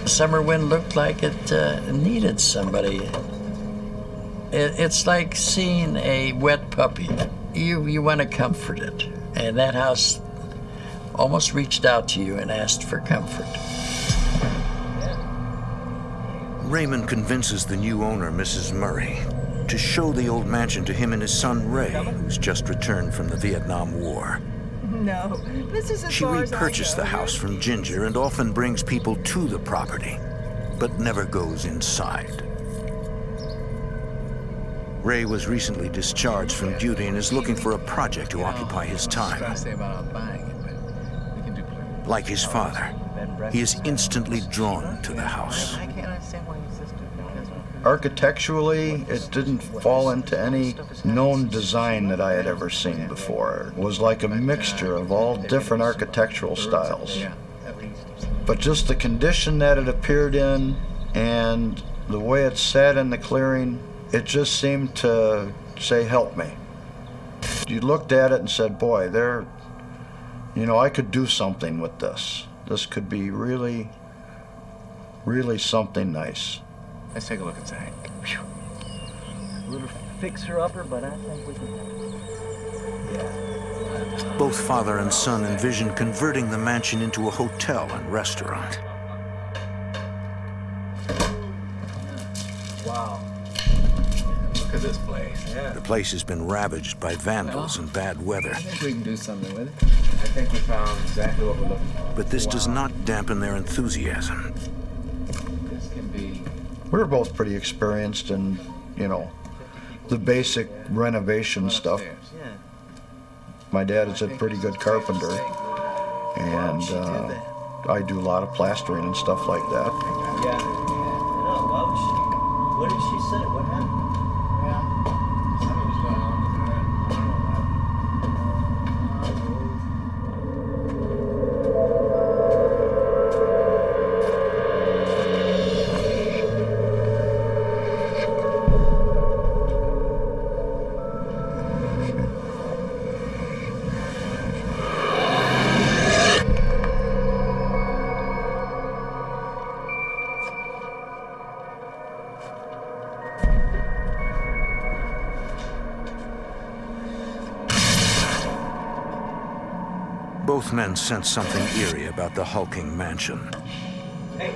Summerwind looked like it needed somebody. It's like seeing a wet puppy. You want to comfort it. And that house almost reached out to you and asked for comfort. Raymond convinces the new owner, Mrs. Murray, to show the old mansion to him and his son Ray, who's just returned from the Vietnam War. No, this is as She far as I repurchased go. the house from Ginger and often brings people to the property, but never goes inside. Ray was recently discharged from duty and is looking for a project to occupy his time. Like his father, he is instantly drawn to the house. Architecturally, it didn't fall into any known design that I had ever seen before. It was like a mixture of all different architectural styles. But just the condition that it appeared in and the way it sat in the clearing, it just seemed to say, help me. You looked at it and said, boy, I could do something with this. This could be really, really something nice. Let's take a look inside. Whew. A little fixer-upper, but I think we can. Yeah. Both father and son envision converting the mansion into a hotel and restaurant. Wow. Look at this place. Yeah. The place has been ravaged by vandals and bad weather. I think we can do something with it. I think we found exactly what we're looking for. But this does not dampen their enthusiasm. This can be... We were both pretty experienced in, the basic renovation stuff. My dad is a pretty good carpenter, and I do a lot of plastering and stuff like that. Yeah. What did she say? What happened? Both men sense something eerie about the hulking mansion. Hey.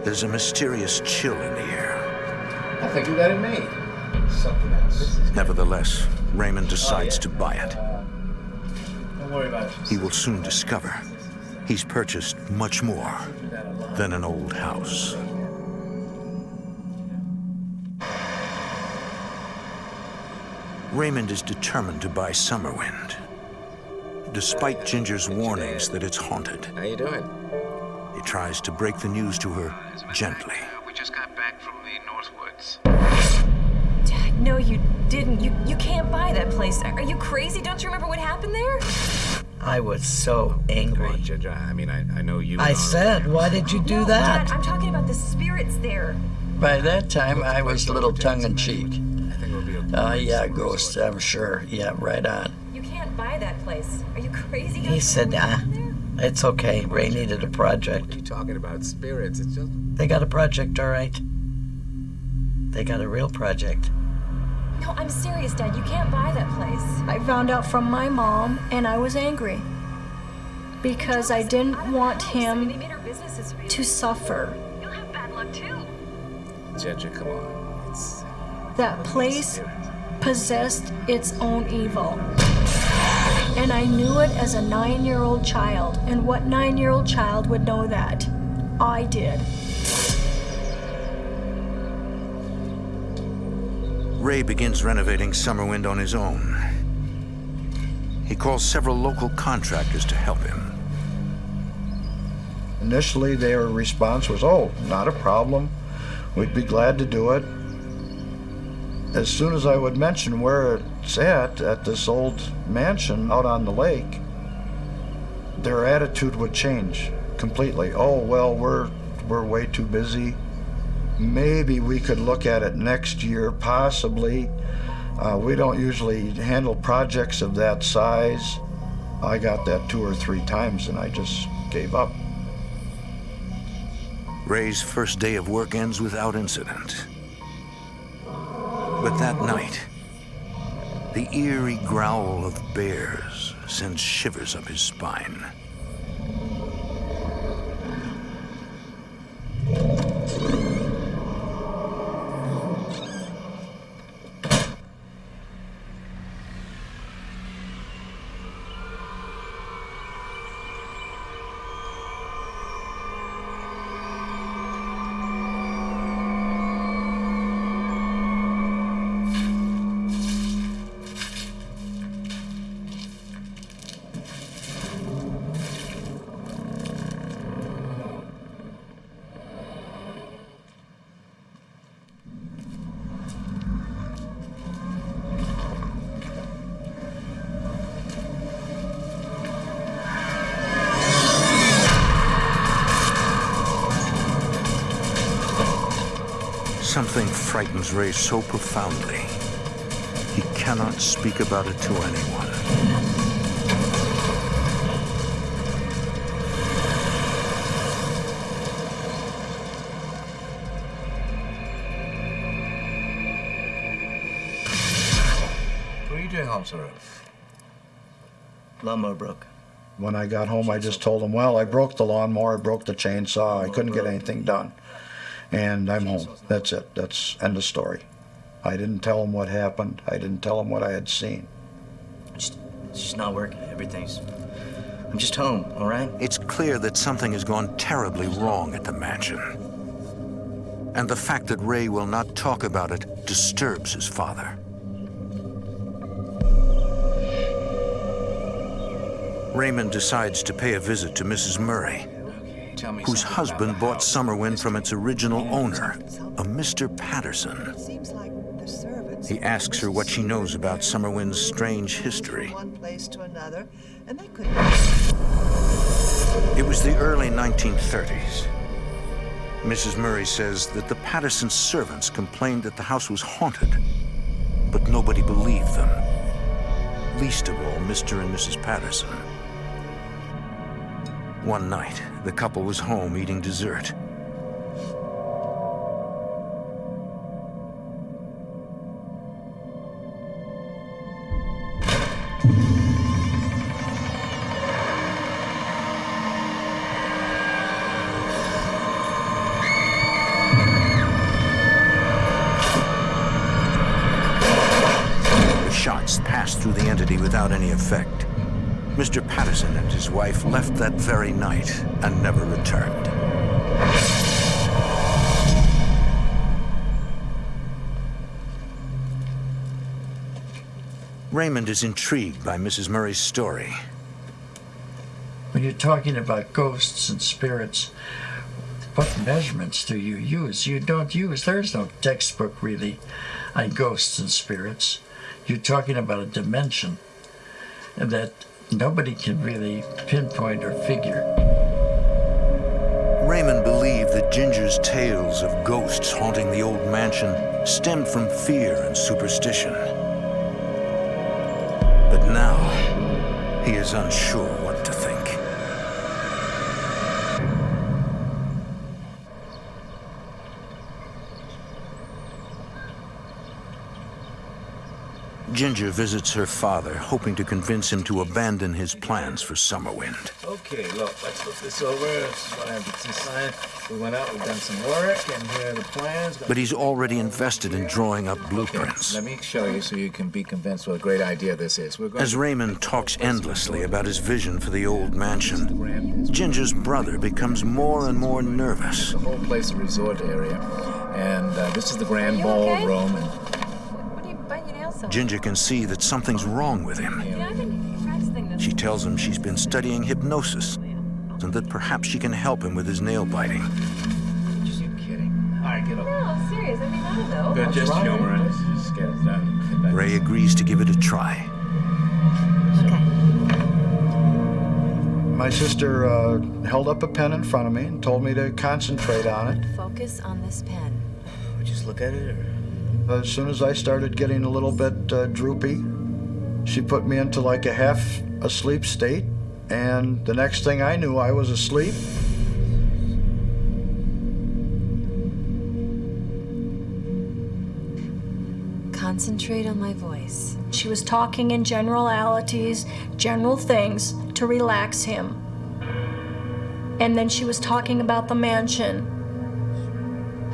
There's a mysterious chill in the air. I think we got it made. something else. Nevertheless, Raymond decides to buy it. Don't worry about it. He will soon discover he's purchased much more than an old house. Raymond is determined to buy Summerwind, despite Ginger's warnings that it's haunted. How you doing? He tries to break the news to her gently. We just got back from the Northwoods. Dad, no, you didn't. You can't buy that place. Are you crazy? Don't you remember what happened there? I was so angry. Come on, Ginger. I mean, I know you. I said, why did you do No, that? Dad, I'm talking about the spirits there. By that time, I was a little tongue-in-cheek. Yeah, ghosts, I'm sure. Yeah, right on. You can't buy that place. Are you crazy? He said, it's okay. Ray needed a project. What are you talking about? Spirits? It's just... They got a project, all right. They got a real project. No, I'm serious, Dad. You can't buy that place. I found out from my mom, and I was angry because I didn't want him to suffer. You'll have bad luck too. Ginger, come on. It's... That place possessed its own evil. And I knew it as a 9-year-old child. And what 9-year-old child would know that? I did. Ray begins renovating Summerwind on his own. He calls several local contractors to help him. Initially, their response was, oh, not a problem. We'd be glad to do it. As soon as I would mention where it's at this old mansion out on the lake, their attitude would change completely. Oh, well, we're way too busy. Maybe we could look at it next year, possibly. We don't usually handle projects of that size. I got that 2 or 3 times and I just gave up. Ray's first day of work ends without incident. But that night, the eerie growl of bears sends shivers up his spine. Something frightens Ray so profoundly, he cannot speak about it to anyone. What are you doing home, sir? Lawnmower broke. When I got home, I just told them, well, I broke the lawnmower, I broke the chainsaw, I couldn't get anything done. And I'm home. That's it. That's end of story. I didn't tell them what happened. I didn't tell them what I had seen. It's just not working. I'm just home, all right? It's clear that something has gone terribly wrong at the mansion. And the fact that Ray will not talk about it disturbs his father. Raymond decides to pay a visit to Mrs. Murray, whose husband bought Summerwind from its original owner, a Mr. Patterson. He asks her what she knows about Summerwind's strange history. It was the early 1930s. Mrs. Murray says that the Patterson servants complained that the house was haunted, but nobody believed them, least of all Mr. and Mrs. Patterson. One night, the couple was home eating dessert. passed through the entity without any effect. Mr. Patterson and his wife left that very night and never returned. Raymond is intrigued by Mrs. Murray's story. When you're talking about ghosts and spirits, what measurements do you use? You don't use, there's no textbook really on ghosts and spirits. You're talking about a dimension that nobody can really pinpoint or figure. Raymond believed that Ginger's tales of ghosts haunting the old mansion stemmed from fear and superstition. But now, he is unsure what to think. Ginger visits her father, hoping to convince him to abandon his plans for Summerwind. Okay, look, let's look this over. This is what I have to sign. We went out, we've done some work, and here are the plans. But he's already invested in drawing up blueprints. Let me show you so you can be convinced what a great idea this is. As Raymond talks endlessly about his vision for the old mansion, Ginger's brother becomes more and more nervous. The whole place is a resort area, and this is the grand ballroom. And Ginger can see that something's wrong with him. She tells him she's been studying hypnosis and that perhaps she can help him with his nail biting. You're kidding. All right, get over. No, serious. I mean, I don't know. Good, just humor it. Just get it done. Ray agrees to give it a try. My sister held up a pen in front of me and told me to concentrate on it. Focus on this pen. Just look at it, or? As soon as I started getting a little bit droopy, she put me into like a half asleep state, and the next thing I knew, I was asleep. Concentrate on my voice. She was talking in generalities, general things to relax him. And then she was talking about the mansion.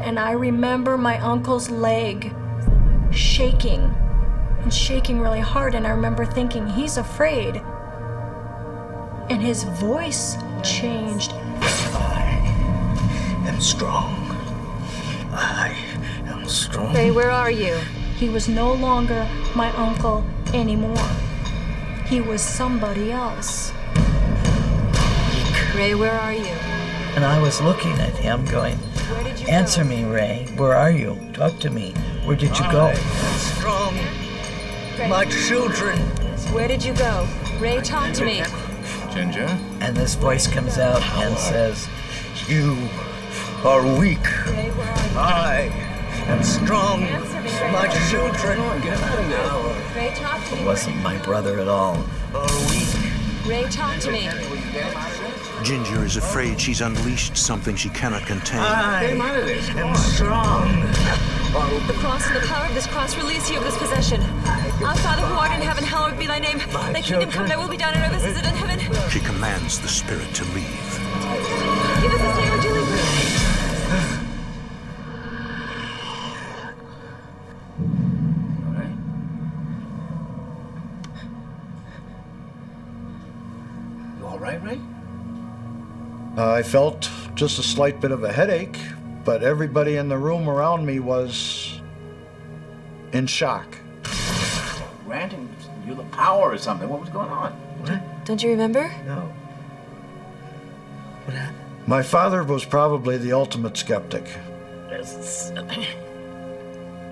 And I remember my uncle's leg shaking, and shaking really hard, and I remember thinking, he's afraid. And his voice changed. I am strong. I am strong. Ray, where are you? He was no longer my uncle anymore. He was somebody else. Ray, where are you? And I was looking at him going, Where did you answer go? me, Ray. Where are you? Talk to me. Where did you go? Strong. Ray. My children. Where did you go? Ray, talk to me. Ginger? And this voice comes out and says, You are weak. Ray, where are you? I am strong. Answer me, Ray. My children. Get out of there. Ray, talk to me. it wasn't my brother at all. Are weak. Ray, talk to me. Ginger is afraid she's unleashed something she cannot contain. I am strong. The cross and the power of this cross release you of this possession. Our Father who art in heaven, hallowed be thy name. Thy kingdom come, thy will be done on earth as it is in heaven. She commands the spirit to leave. Give us this day our daily bread. You all right, Ray? I felt just a slight bit of a headache, but everybody in the room around me was in shock. Granting you the power or something. What was going on? Don't you remember? No. What happened? My father was probably the ultimate skeptic.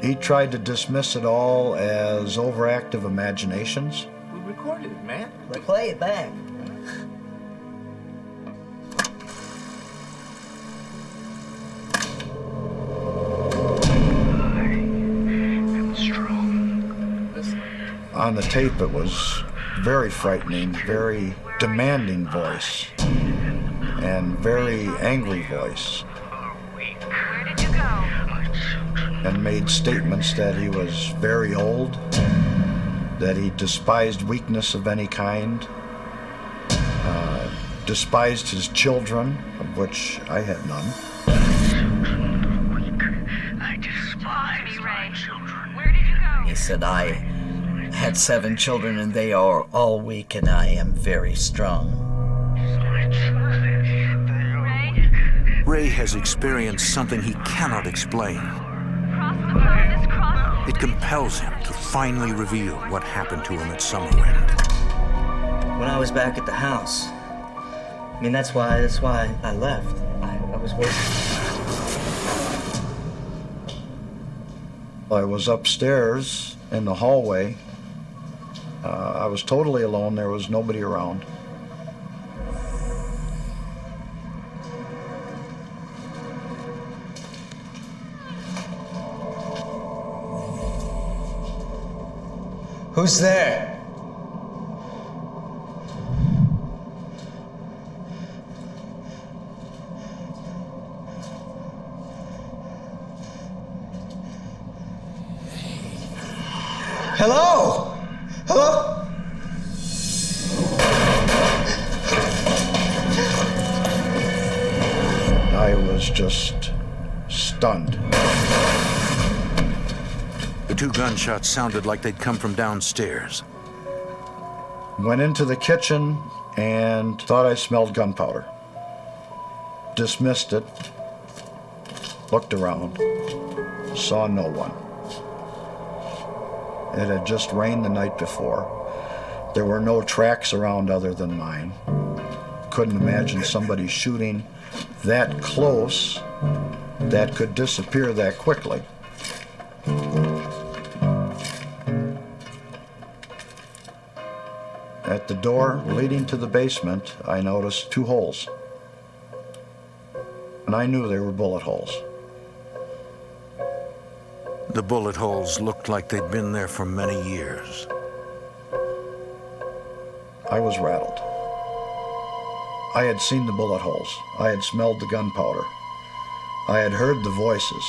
He tried to dismiss it all as overactive imaginations. We recorded it, man. Play it back. On the tape, it was very frightening, very demanding voice, and very angry voice. Where did you go? And made statements that he was very old, that he despised weakness of any kind, despised his children, of which I had none. I despise my children. Where did you go? He said, I had 7 children, and they are all weak, and I am very strong. Ray has experienced something he cannot explain. It compels him to finally reveal what happened to him at Summerwind. When I was back at the house, I mean, that's why I left. I was working. I was upstairs in the hallway. I was totally alone. There was nobody around. Who's there? Hello? Hello? I was just stunned. The 2 gunshots sounded like they'd come from downstairs. Went into the kitchen and thought I smelled gunpowder. Dismissed it. Looked around. Saw no one. It had just rained the night before. There were no tracks around other than mine. Couldn't imagine somebody shooting that close that could disappear that quickly. At the door leading to the basement, I noticed 2 holes. And I knew they were bullet holes. The bullet holes looked like they'd been there for many years. I was rattled. I had seen the bullet holes. I had smelled the gunpowder. I had heard the voices.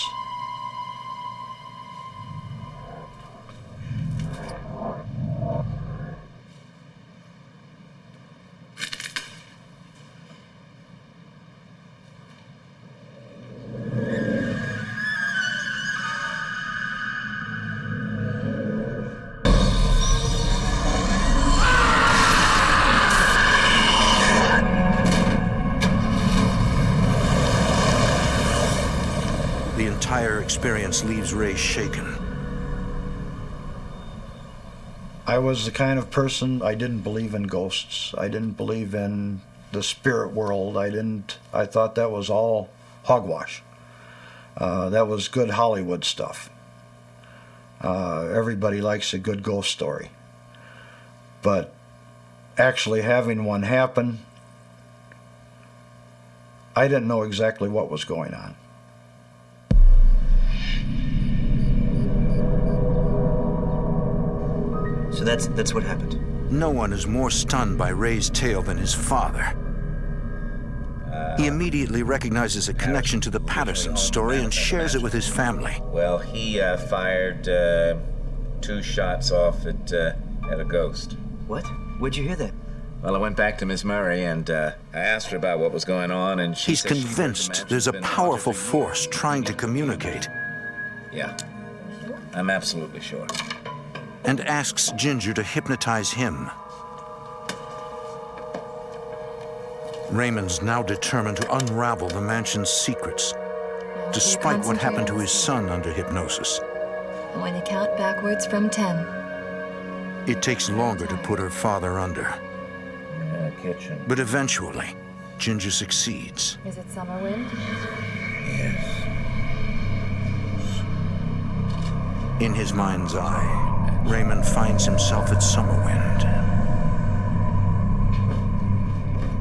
The entire experience leaves Ray shaken. I was the kind of person, I didn't believe in ghosts. I didn't believe in the spirit world. I thought that was all hogwash. That was good Hollywood stuff. Everybody likes a good ghost story. But actually having one happen, I didn't know exactly what was going on. So that's what happened. No one is more stunned by Ray's tale than his father. He immediately recognizes a connection to the Patterson story and shares it with his family. Well, he fired 2 shots off at a ghost. What? Where'd you hear that? Well, I went back to Miss Murray and I asked her about what was going on, and He's convinced there's a powerful force trying to communicate. Yeah, I'm absolutely sure. And asks Ginger to hypnotize him. Raymond's now determined to unravel the mansion's secrets, despite what happened to his son under hypnosis. I want to count backwards from 10. It takes longer to put her father under. Kitchen. But eventually, Ginger succeeds. Is it Summerwind? Yes. In his mind's eye, Raymond finds himself at Summerwind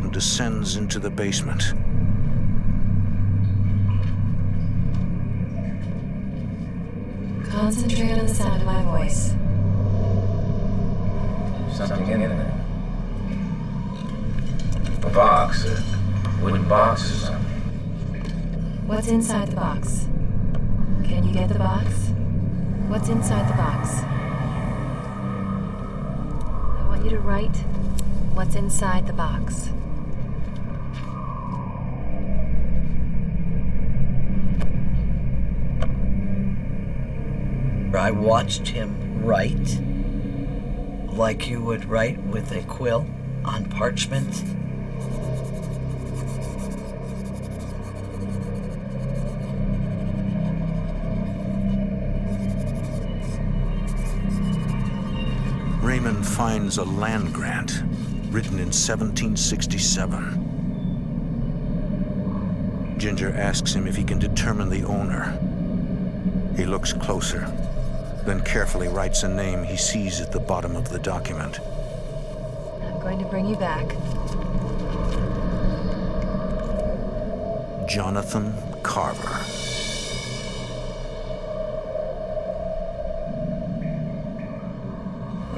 and descends into the basement. Concentrate on the sound of my voice. Something in there. A box, a wooden box or something. What's inside the box? Can you get the box? What's inside the box? I want you to write what's inside the box. I watched him write, like you would write with a quill on parchment. Raymond finds a land grant written in 1767. Ginger asks him if he can determine the owner. He looks closer, then carefully writes a name he sees at the bottom of the document. I'm going to bring you back. Jonathan Carver.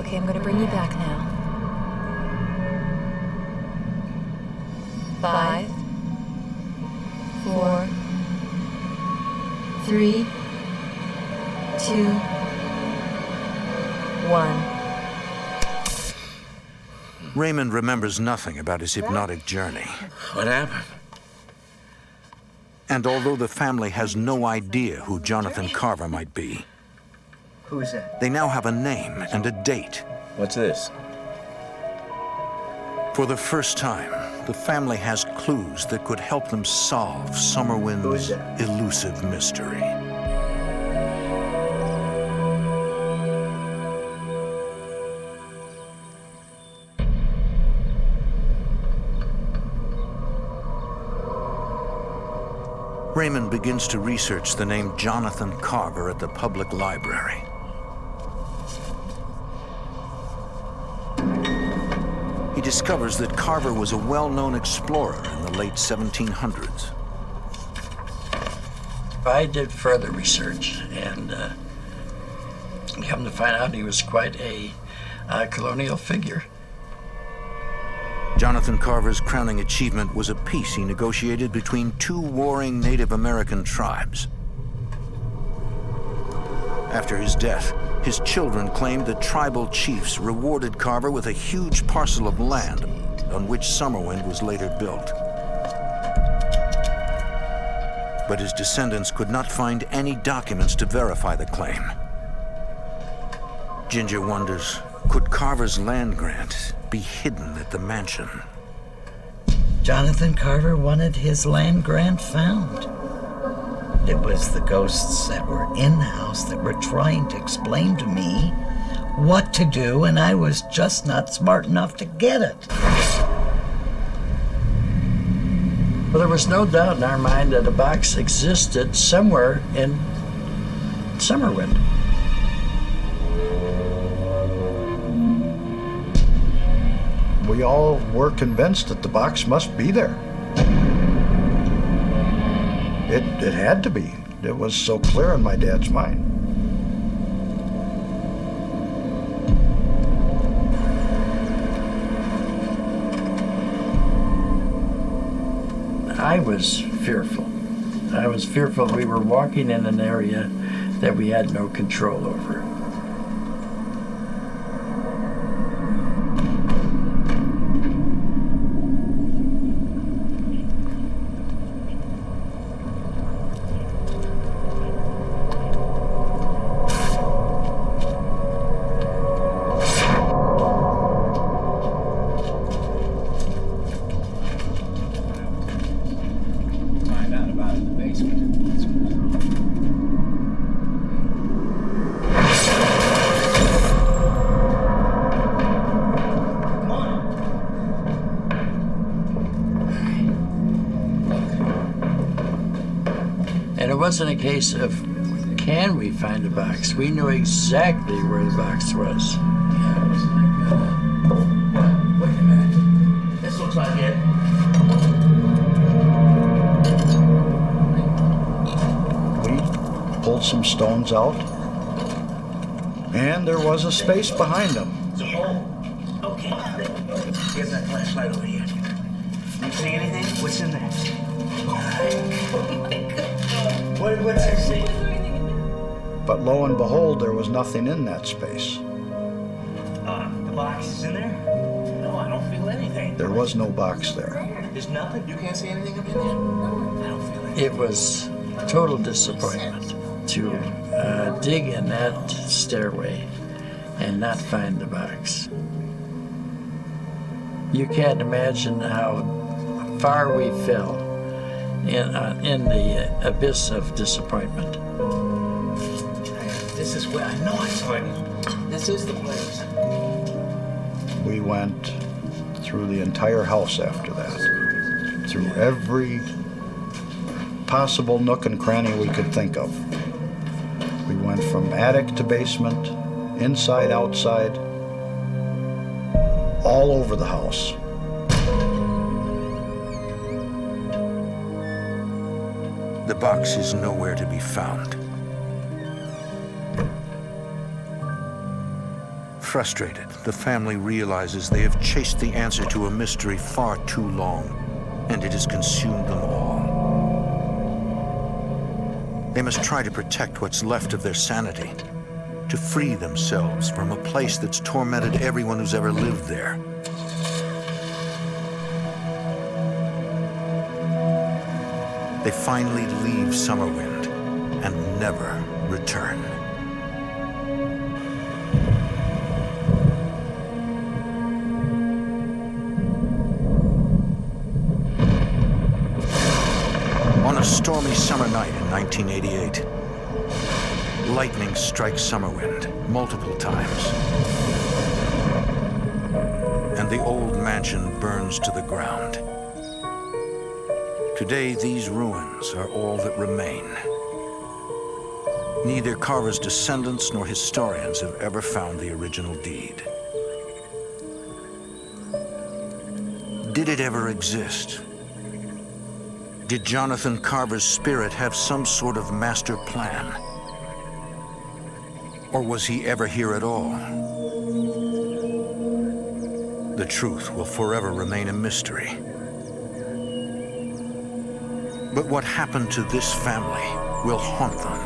Okay, I'm going to bring you back now. 5, 4, 3, 2, 1. Raymond remembers nothing about his hypnotic journey. What happened? And although the family has no idea who Jonathan Carver might be, Who is that? they now have a name and a date. What's this? For the first time, the family has clues that could help them solve Summerwind's elusive mystery. Raymond begins to research the name Jonathan Carver at the public library. He discovers that Carver was a well-known explorer in the late 1700s. I did further research and come to find out he was quite a colonial figure. Jonathan Carver's crowning achievement was a peace he negotiated between two warring Native American tribes. After his death, his children claimed that tribal chiefs rewarded Carver with a huge parcel of land on which Summerwind was later built. But his descendants could not find any documents to verify the claim. Ginger wonders, could Carver's land grant be hidden at the mansion? Jonathan Carver wanted his land grant found. It was the ghosts that were in the house that were trying to explain to me what to do, and I was just not smart enough to get it. Well, there was no doubt in our mind that a box existed somewhere in Summerwind. We all were convinced that the box must be there. It had to be. It was so clear in my dad's mind. I was fearful. I was fearful we were walking in an area that we had no control over. It wasn't a case of, can we find a box? We knew exactly where the box was. Yeah, it was like, wait a minute. This looks like it. We pulled some stones out, and there was a space behind them. Oh, okay. Give that flashlight over here. You see anything? What's in there? Oh my God. What's it say? But lo and behold, there was nothing in that space. The box is in there? No, I don't feel anything. There was no box there. There's nothing? You can't see anything up in there? No, I don't feel anything. It was total disappointment to dig in that stairway and not find the box. You can't imagine how far we fell in the abyss of disappointment. This is where I know I saw it. This is the place. We went through the entire house after that, through every possible nook and cranny we could think of. We went from attic to basement, inside, outside, all over the house. The box is nowhere to be found. Frustrated, the family realizes they have chased the answer to a mystery far too long, and it has consumed them all. They must try to protect what's left of their sanity, to free themselves from a place that's tormented everyone who's ever lived there. They finally leave Summerwind and never return. On a stormy summer night in 1988, lightning strikes Summerwind multiple times, and the old mansion burns to the ground. Today, these ruins are all that remain. Neither Carver's descendants nor historians have ever found the original deed. Did it ever exist? Did Jonathan Carver's spirit have some sort of master plan? Or was he ever here at all? The truth will forever remain a mystery. But what happened to this family will haunt them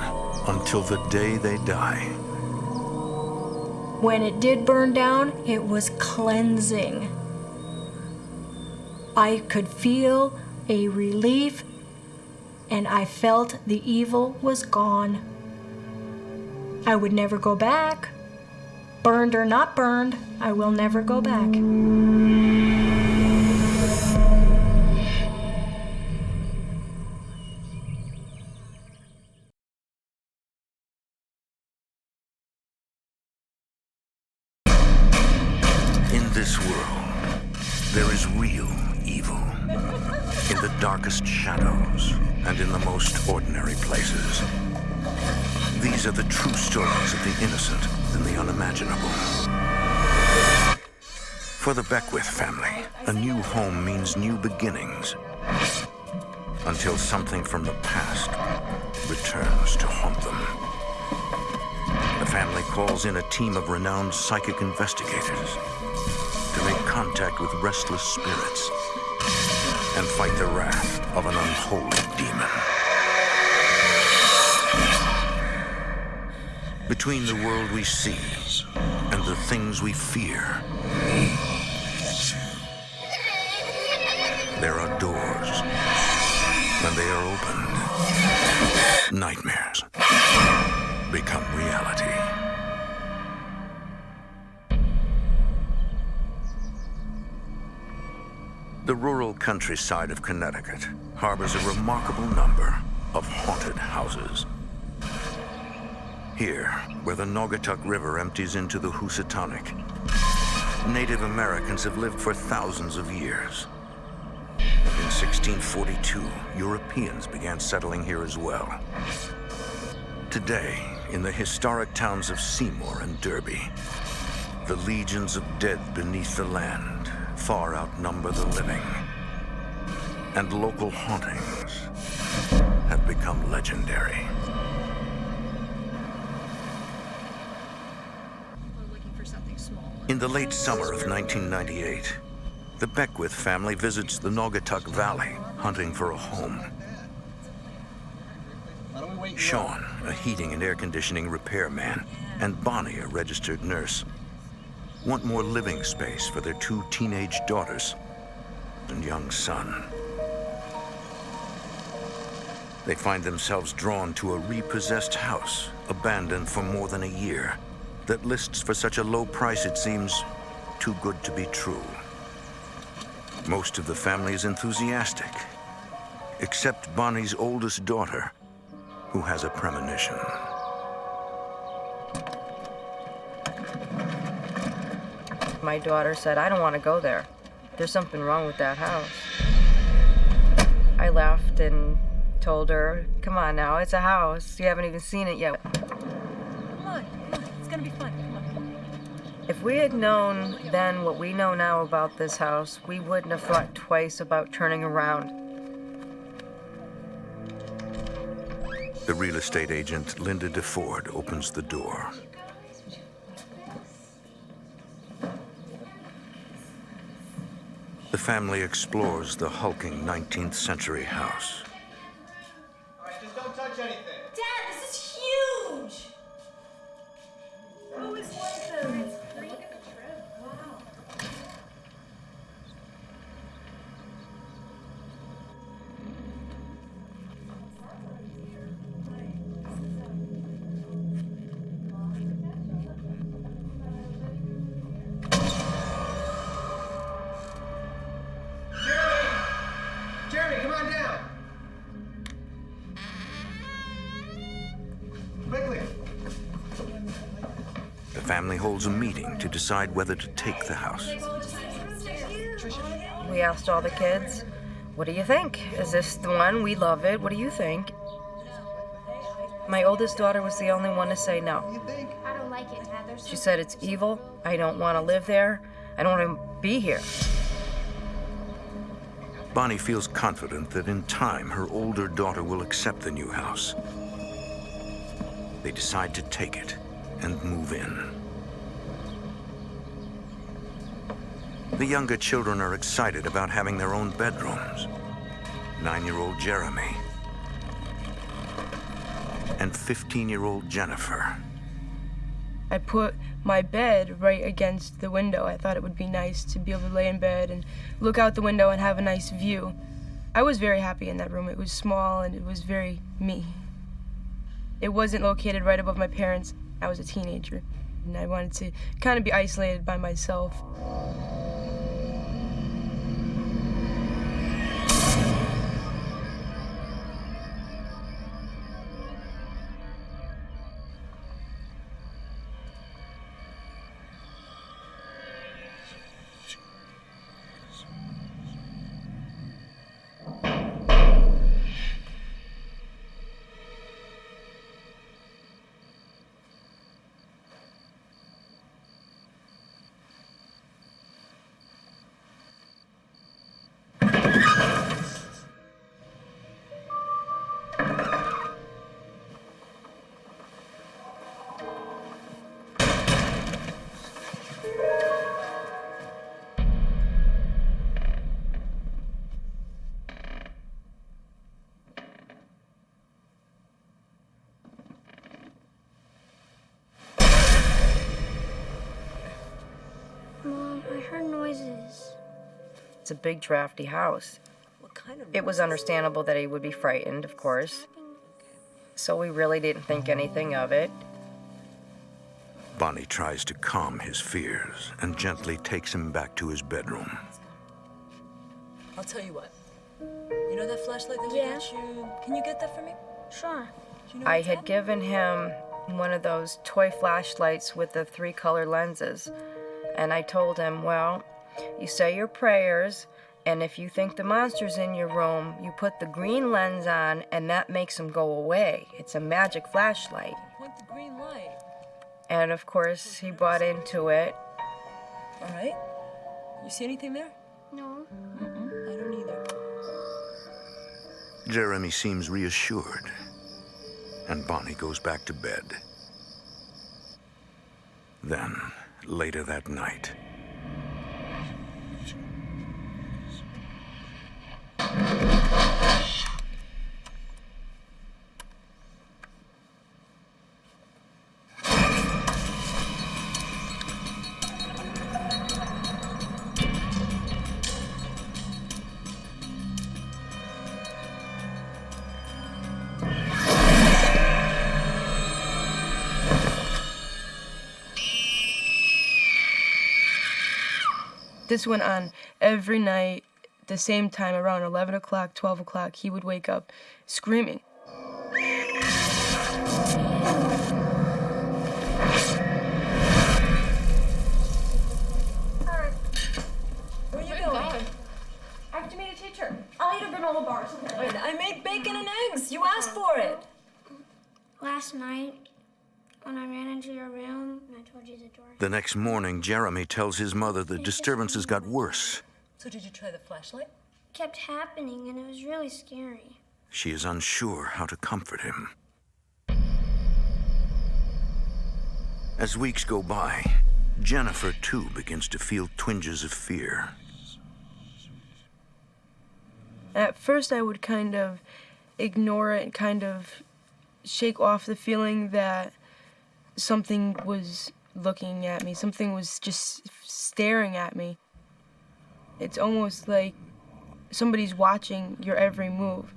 until the day they die. When it did burn down, it was cleansing. I could feel a relief, and I felt the evil was gone. I would never go back. Burned or not burned, I will never go back. In this world, there is real evil. In the darkest shadows and in the most ordinary places. These are the true stories of the innocent and the unimaginable. For the Beckwith family, a new home means new beginnings. Until something from the past returns to haunt them. The family calls in a team of renowned psychic investigators to make contact with restless spirits and fight the wrath of an unholy demon. Between the world we see and the things we fear, there are doors. When they are opened, nightmares become reality. The rural countryside of Connecticut harbors a remarkable number of haunted houses. Here, where the Naugatuck River empties into the Housatonic, Native Americans have lived for thousands of years. In 1642, Europeans began settling here as well. Today, in the historic towns of Seymour and Derby, the legions of dead beneath the land far outnumber the living, and local hauntings have become legendary. In the late summer of 1998, the Beckwith family visits the Naugatuck Valley, hunting for a home. Sean, a heating and air conditioning repairman, and Bonnie, a registered nurse, want more living space for their 2 teenage daughters and young son. They find themselves drawn to a repossessed house, abandoned for more than a year, that lists for such a low price it seems too good to be true. Most of the family is enthusiastic, except Bonnie's oldest daughter, who has a premonition. My daughter said, I don't want to go there. There's something wrong with that house. I laughed and told her, come on now, it's a house. You haven't even seen it yet. Come on, it's gonna be fun. Come on. If we had known then what we know now about this house, we wouldn't have thought twice about turning around. The real estate agent, Linda DeFord, opens the door. The family explores the hulking 19th century house. All right, just don't touch anything. Dad, this is huge! I always liked them. It's great. Look at the trim. Wow. Jeremy, come on down. Quickly. The family holds a meeting to decide whether to take the house. We asked all the kids, what do you think? Is this the one? We love it. What do you think? My oldest daughter was the only one to say no. I don't like it, Heather. She said it's evil. I don't want to live there. I don't want to be here. Bonnie feels confident that in time her older daughter will accept the new house. They decide to take it and move in. The younger children are excited about having their own bedrooms. 9-year-old Jeremy and 15-year-old Jennifer. I put my bed right against the window. I thought it would be nice to be able to lay in bed and look out the window and have a nice view. I was very happy in that room. It was small and it was very me. It wasn't located right above my parents. I was a teenager and I wanted to kind of be isolated by myself. Mom, I heard noises. It's a big, drafty house. What kind of It was understandable that he would be frightened, of course. So we really didn't think anything of it. Bonnie tries to calm his fears and gently takes him back to his bedroom. I'll tell you what. You know that flashlight that we got you? Can you get that for me? Sure. Do you know I what's had happening? given him one of those toy flashlights with the 3-color lenses. And I told him, well, you say your prayers, and if you think the monster's in your room, you put the green lens on, and that makes them go away. It's a magic flashlight. Point the green light. And of course, he bought into it. All right. You see anything there? No. I don't either. Jeremy seems reassured, and Bonnie goes back to bed. Then, later that night, This went on every night, the same time, around 11 o'clock, 12 o'clock, he would wake up screaming. Where are you going? I have to meet a teacher. I'll eat a granola bar. Wait, I made bacon and eggs. You asked for it. Last night, when I ran into your room, and I told you the door. The next morning, Jeremy tells his mother the disturbances got worse. So did you try the flashlight? It kept happening, and it was really scary. She is unsure how to comfort him. As weeks go by, Jennifer, too, begins to feel twinges of fear. At first, I would kind of ignore it and kind of shake off the feeling that something was looking at me, something was just staring at me. It's almost like somebody's watching your every move.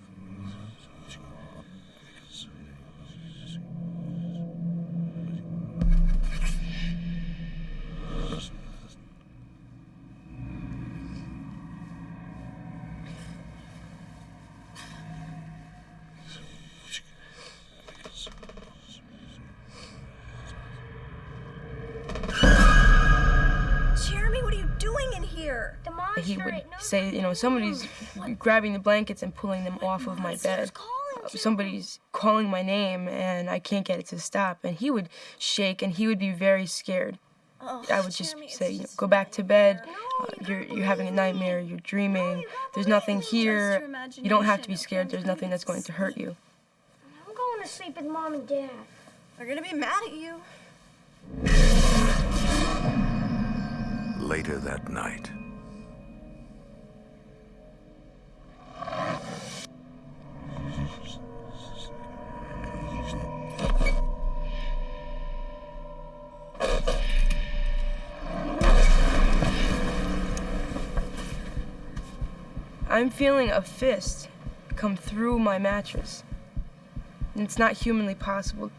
He would say, you know, somebody's grabbing the blankets and pulling them off of my bed. Somebody's calling my name and I can't get it to stop. And he would shake and he would be very scared. I would just say, you know, go back to bed. You're having a nightmare. You're dreaming. There's nothing here. You don't have to be scared. There's nothing that's going to hurt you. I'm going to sleep with Mom and Dad. They're going to be mad at you. Later that night. I'm feeling a fist come through my mattress. And it's not humanly possible.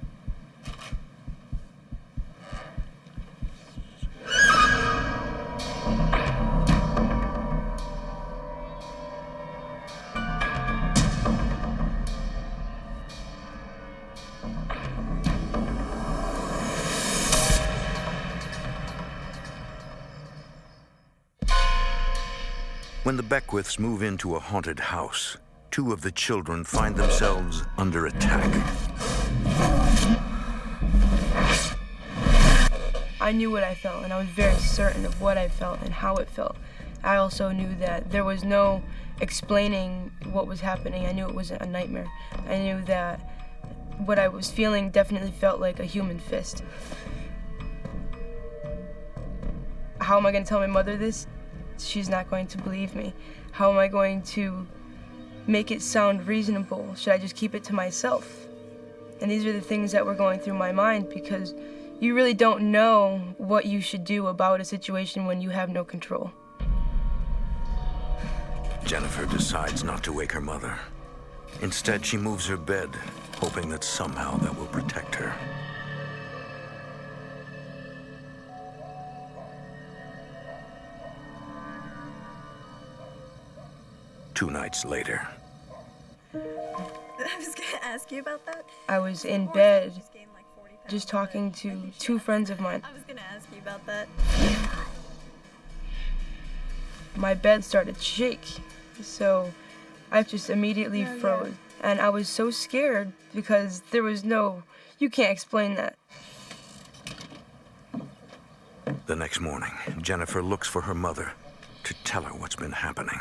When the Beckwiths move into a haunted house, two of the children find themselves under attack. I knew what I felt, and I was very certain of what I felt and how it felt. I also knew that there was no explaining what was happening. I knew it wasn't a nightmare. I knew that what I was feeling definitely felt like a human fist. How am I going to tell my mother this? She's not going to believe me. How am I going to make it sound reasonable? Should I just keep it to myself? And these are the things that were going through my mind, because you really don't know what you should do about a situation when you have no control. Jennifer decides not to wake her mother. Instead, she moves her bed, hoping that somehow that will protect her. Two nights later. I was going to ask you about that. I was in bed, just talking to two friends of mine. I was going to ask you about that. My bed started to shake, so I just immediately froze. And I was so scared because there was no, you can't explain that. The next morning, Jennifer looks for her mother to tell her what's been happening.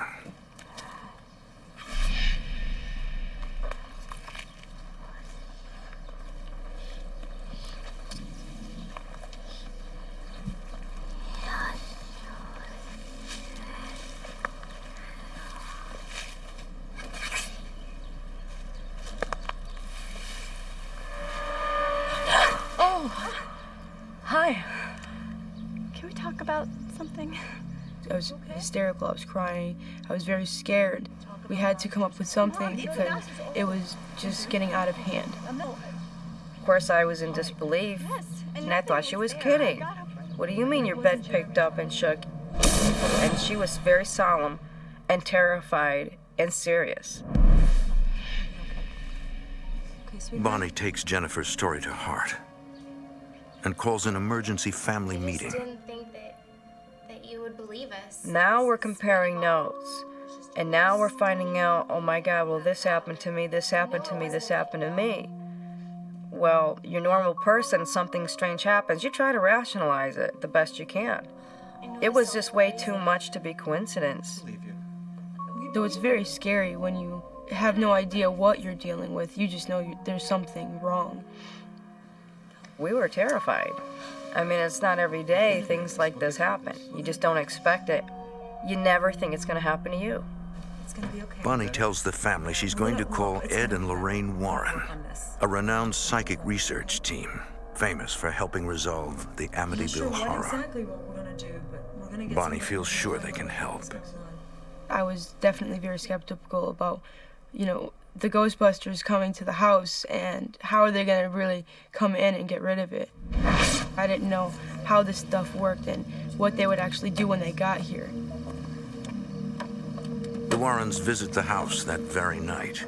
Hi. Can we talk about something? I was hysterical, I was crying, I was very scared. We had to come up with something because it was just getting out of hand. Of course, I was in disbelief, and I thought she was kidding. What do you mean your bed picked up and shook? And she was very solemn and terrified and serious. Bonnie takes Jennifer's story to heart and calls an emergency family meeting. Didn't think that you would believe us. Now we're comparing notes. And now we're finding out, oh my God, well, this happened to me, this happened to me, this happened to me. Well, you're a normal person, something strange happens. You try to rationalize it the best you can. It was just way too much to be coincidence. Though it's very scary when you have no idea what you're dealing with. You just know there's something wrong. We were terrified. I mean, it's not every day things like this happen. You just don't expect it. You never think it's going to happen to you. It's going to be okay. Bonnie tells the family she's going to call Ed and Lorraine Warren, a renowned psychic research team famous for helping resolve the Amityville horror. Exactly what we're going to do, but we're going to get Bonnie feels sure they can help. I was definitely very skeptical about, the Ghostbusters coming to the house and how are they going to really come in and get rid of it. I didn't know how this stuff worked and what they would actually do when they got here. The Warrens visit the house that very night.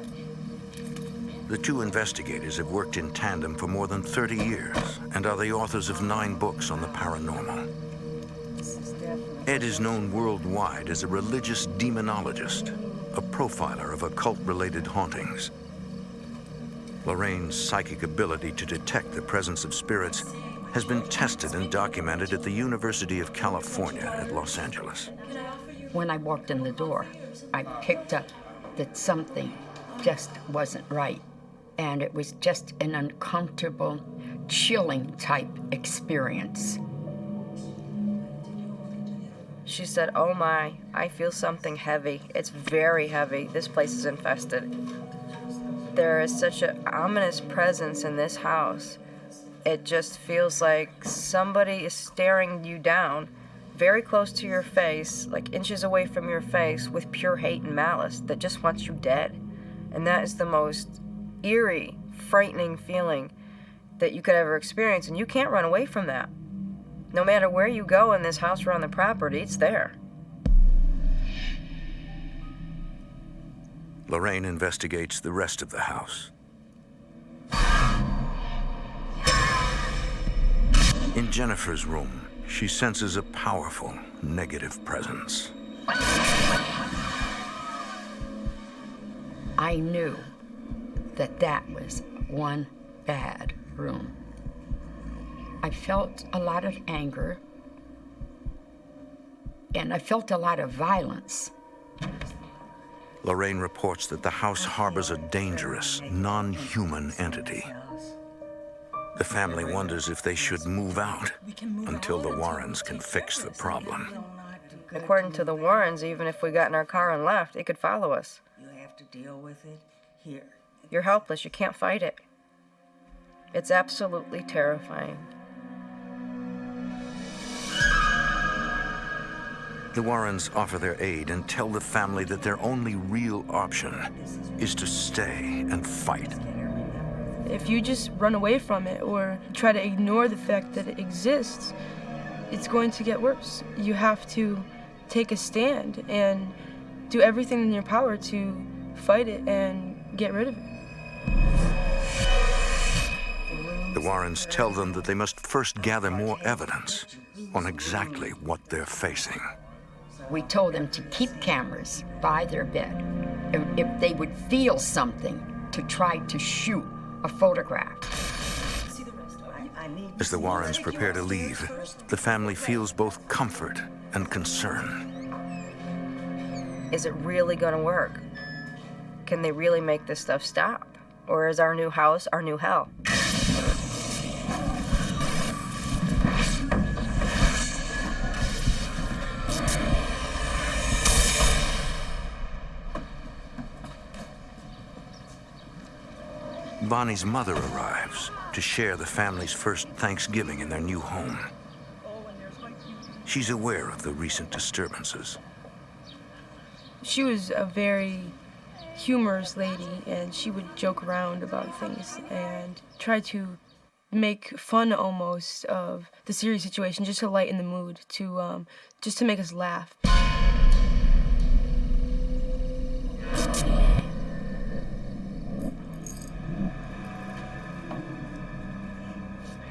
The two investigators have worked in tandem for more than 30 years and are the authors of 9 books on the paranormal. Ed is known worldwide as a religious demonologist, a profiler of occult-related hauntings. Lorraine's psychic ability to detect the presence of spirits has been tested and documented at the University of California at Los Angeles. When I walked in the door, I picked up that something just wasn't right. And it was just an uncomfortable, chilling type experience. She said, oh my, I feel something heavy. It's very heavy. This place is infested. There is such an ominous presence in this house. It just feels like somebody is staring you down, very close to your face, like inches away from your face, with pure hate and malice that just wants you dead. And that is the most eerie, frightening feeling that you could ever experience, and you can't run away from that. No matter where you go in this house or on the property, it's there. Lorraine investigates the rest of the house. In Jennifer's room, she senses a powerful negative presence. I knew that was one bad room. I felt a lot of anger, and I felt a lot of violence. Lorraine reports that the house harbors a dangerous, non-human entity. The family wonders if they should move out until the Warrens can fix the problem. According to the Warrens, even if we got in our car and left, it could follow us. You have to deal with it here. You're helpless. You can't fight it. It's absolutely terrifying. The Warrens offer their aid and tell the family that their only real option is to stay and fight. If you just run away from it or try to ignore the fact that it exists, it's going to get worse. You have to take a stand and do everything in your power to fight it and get rid of it. The Warrens tell them that they must first gather more evidence on exactly what they're facing. We told them to keep cameras by their bed. If they would feel something, to try to shoot a photograph. As the Warrens prepare to leave, the family feels both comfort and concern. Is it really going to work? Can they really make this stuff stop? Or is our new house our new hell? Bonnie's mother arrives to share the family's first Thanksgiving in their new home. She's aware of the recent disturbances. She was a very humorous lady, and she would joke around about things and try to make fun almost of the serious situation, just to lighten the mood, to just to make us laugh.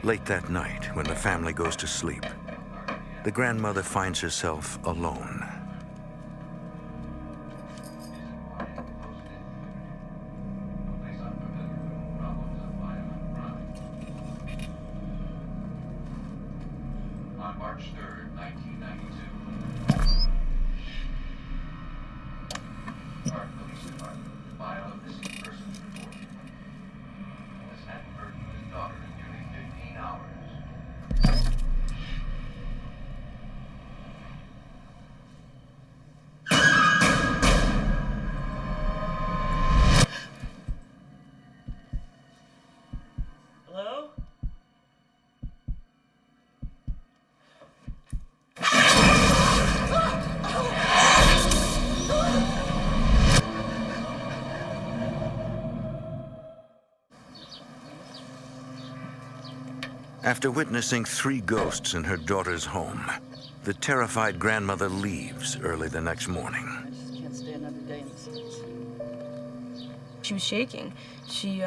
Late that night, when the family goes to sleep, the grandmother finds herself alone. On March 3rd, 1992, Park Police Department filed a missing persons report. This hadn't heard from his daughter in nearly 15 hours. Hello? After witnessing 3 ghosts in her daughter's home, the terrified grandmother leaves early the next morning. I just can't stay another day in this house. She was shaking. She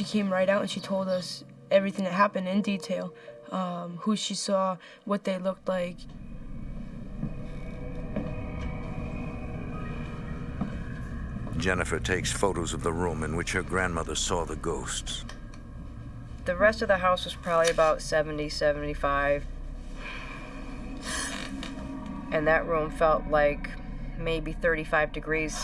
came right out and she told us everything that happened in detail, who she saw, what they looked like. Jennifer takes photos of the room in which her grandmother saw the ghosts. The rest of the house was probably about 70, 75. And that room felt like maybe 35 degrees.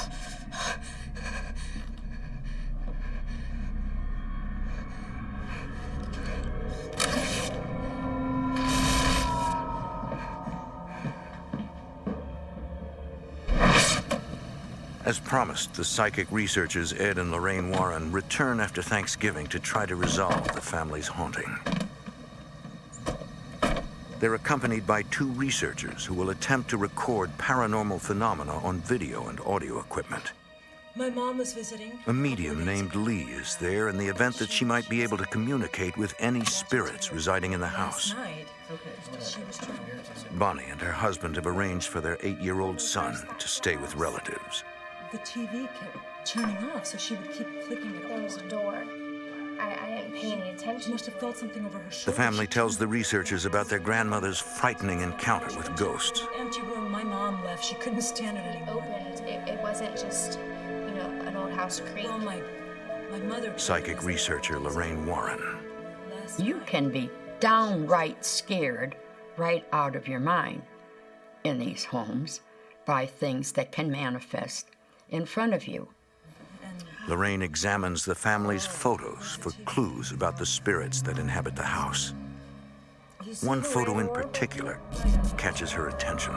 As promised, the psychic researchers Ed and Lorraine Warren return after Thanksgiving to try to resolve the family's haunting. They're accompanied by 2 researchers who will attempt to record paranormal phenomena on video and audio equipment. My mom was visiting. A medium named Lee is there in the event that she might be able to communicate with any spirits residing in the house. Bonnie and her husband have arranged for their 8-year-old son to stay with relatives. The TV kept turning off, so she would keep clicking it. There was a door. I didn't pay any attention. She must have felt something over her shoulder. The family tells the researchers about their grandmother's frightening encounter with ghosts. Empty room. My mom left. She couldn't stand it anymore. Opened. It wasn't just, an old house creak. Well, my mother. Psychic researcher Lorraine Warren. You can be downright scared right out of your mind in these homes by things that can manifest in front of you. Lorraine examines the family's photos for clues about the spirits that inhabit the house. One photo in particular catches her attention.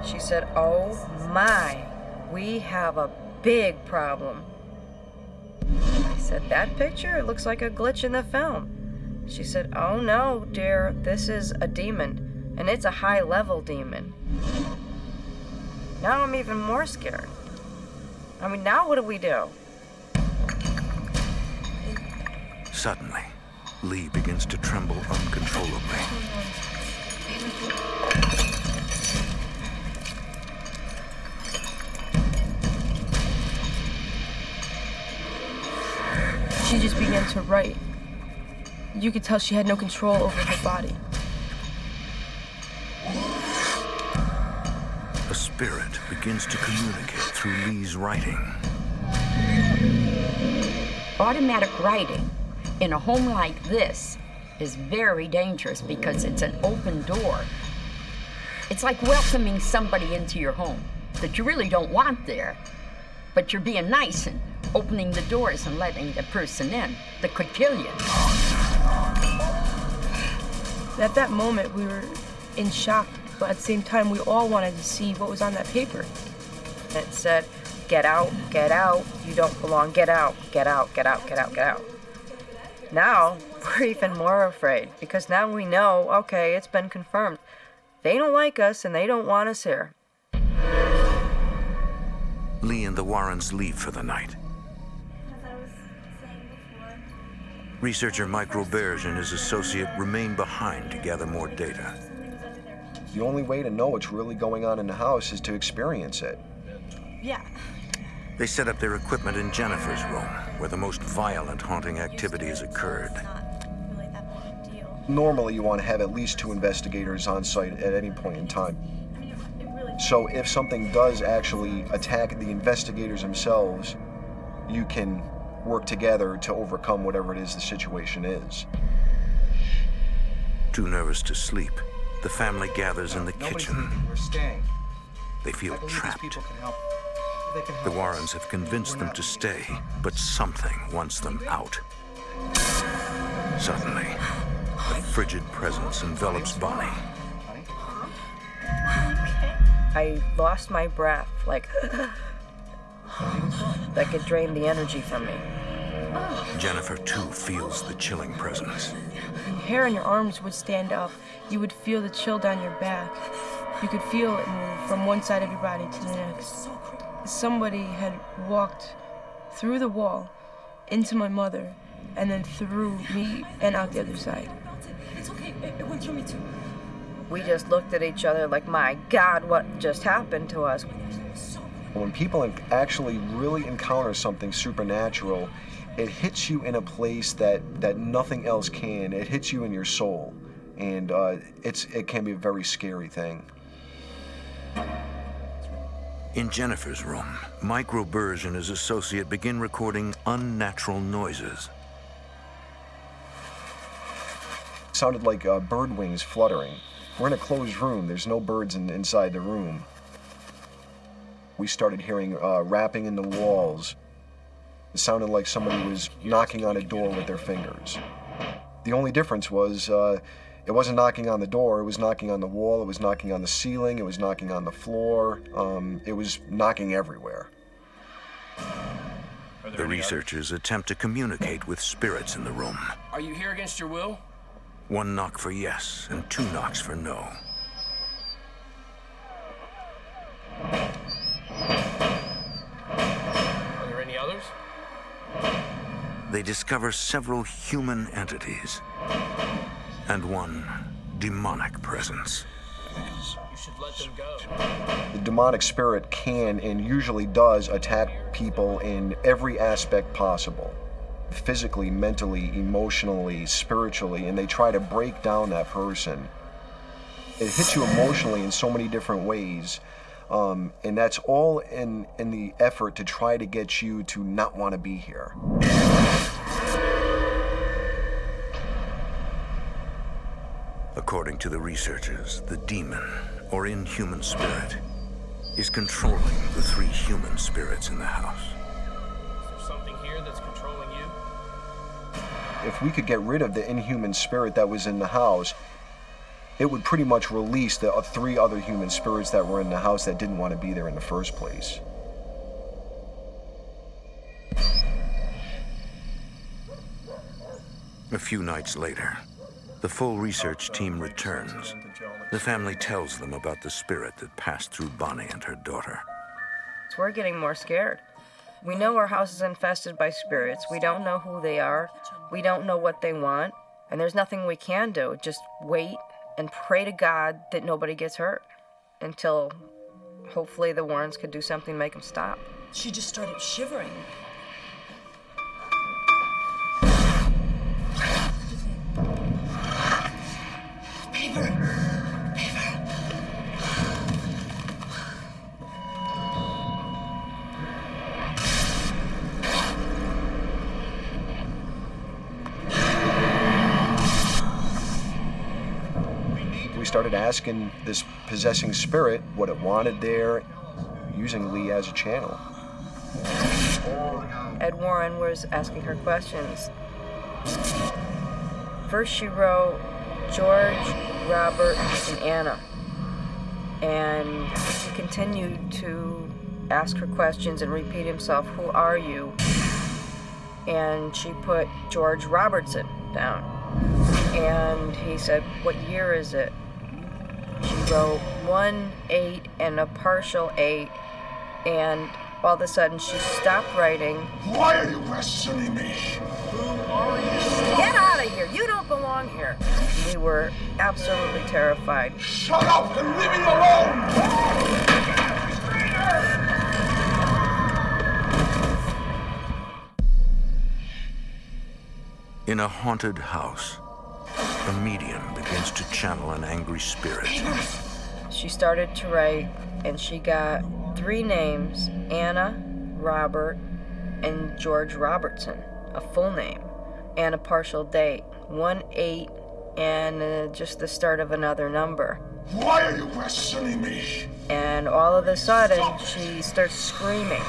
She said, "Oh my, we have a big problem." I said, "That picture? It looks like a glitch in the film." She said, "Oh no, dear, this is a demon, and it's a high-level demon." Now I'm even more scared. I mean, now what do we do? Suddenly, Lee begins to tremble uncontrollably. She just began to write. You could tell she had no control over her body. A spirit begins to communicate through Lee's writing. Automatic writing in a home like this is very dangerous because it's an open door. It's like welcoming somebody into your home that you really don't want there, but you're being nice and opening the doors and letting the person in that could kill you. At that moment, we were in shock, but at the same time, we all wanted to see what was on that paper. It said, "Get out, you don't belong, get out, get out, get out, get out, get out." Now, we're even more afraid, because now we know, okay, it's been confirmed. They don't like us, and they don't want us here. Lee and the Warrens leave for the night. As I was saying before, Researcher Mike Roberge and his associate remain behind to gather more data. The only way to know what's really going on in the house is to experience it. Yeah. They set up their equipment in Jennifer's room, where the most violent haunting activity has occurred. Normally, you want to have at least 2 investigators on site at any point in time. So if something does actually attack the investigators themselves, you can work together to overcome whatever it is the situation is. Too nervous to sleep, the family gathers in the kitchen. We're staying. They feel I believe trapped. these people can help. They can help The Warrens have convinced them to stay, but something wants them out. Suddenly, a frigid presence envelops Bonnie. I lost my breath, like it drained the energy from me. Jennifer, too, feels the chilling presence. Hair on your arms would stand up. You would feel the chill down your back. You could feel it move from one side of your body to the next. Somebody had walked through the wall into my mother and then through me and out the other side. It's okay. It went through me too. We just looked at each other like, my God, what just happened to us? When people actually really encounter something supernatural, it hits you in a place that nothing else can. It hits you in your soul, and it can be a very scary thing. In Jennifer's room, Mike Roberge and his associate begin recording unnatural noises. It sounded like bird wings fluttering. We're in a closed room. There's no birds inside the room. We started hearing rapping in the walls. It sounded like somebody was knocking on a door with their fingers. The only difference was it wasn't knocking on the door, it was knocking on the wall, it was knocking on the ceiling, it was knocking on the floor, it was knocking everywhere. The researchers attempt to communicate with spirits in the room. Are you here against your will? 1 knock for yes and 2 knocks for no. Are there any others? They discover several human entities and one demonic presence. You should let them go. The demonic spirit can and usually does attack people in every aspect possible. Physically, mentally, emotionally, spiritually, and they try to break down that person. It hits you emotionally in so many different ways, and that's all in the effort to try to get you to not want to be here. According to the researchers, the demon, or inhuman spirit, is controlling the 3 human spirits in the house. Is there something here that's controlling you? If we could get rid of the inhuman spirit that was in the house, it would pretty much release the 3 other human spirits that were in the house that didn't want to be there in the first place. A few nights later, the full research team returns. The family tells them about the spirit that passed through Bonnie and her daughter. So we're getting more scared. We know our house is infested by spirits. We don't know who they are. We don't know what they want. And there's nothing we can do. Just wait and pray to God that nobody gets hurt until hopefully the Warrens could do something to make them stop. She just started shivering. We started asking this possessing spirit what it wanted there, using Lee as a channel. Ed Warren was asking her questions. First she wrote George, Robert, and Anna. And he continued to ask her questions and repeat himself, "Who are you?" And she put George Robertson down. And he said, "What year is it?" She wrote 1, 8, and a partial 8. And All of a sudden, she stopped writing. Why are you questioning me? Who are you? Get out of here! You don't belong here! We were absolutely terrified. Shut up and leave me alone! In a haunted house, a medium begins to channel an angry spirit. She started to write, and she got 3 names, Anna, Robert, and George Robertson, a full name, and a partial date, 1/8, and just the start of another number. Why are you questioning me? And all of a sudden, she starts screaming.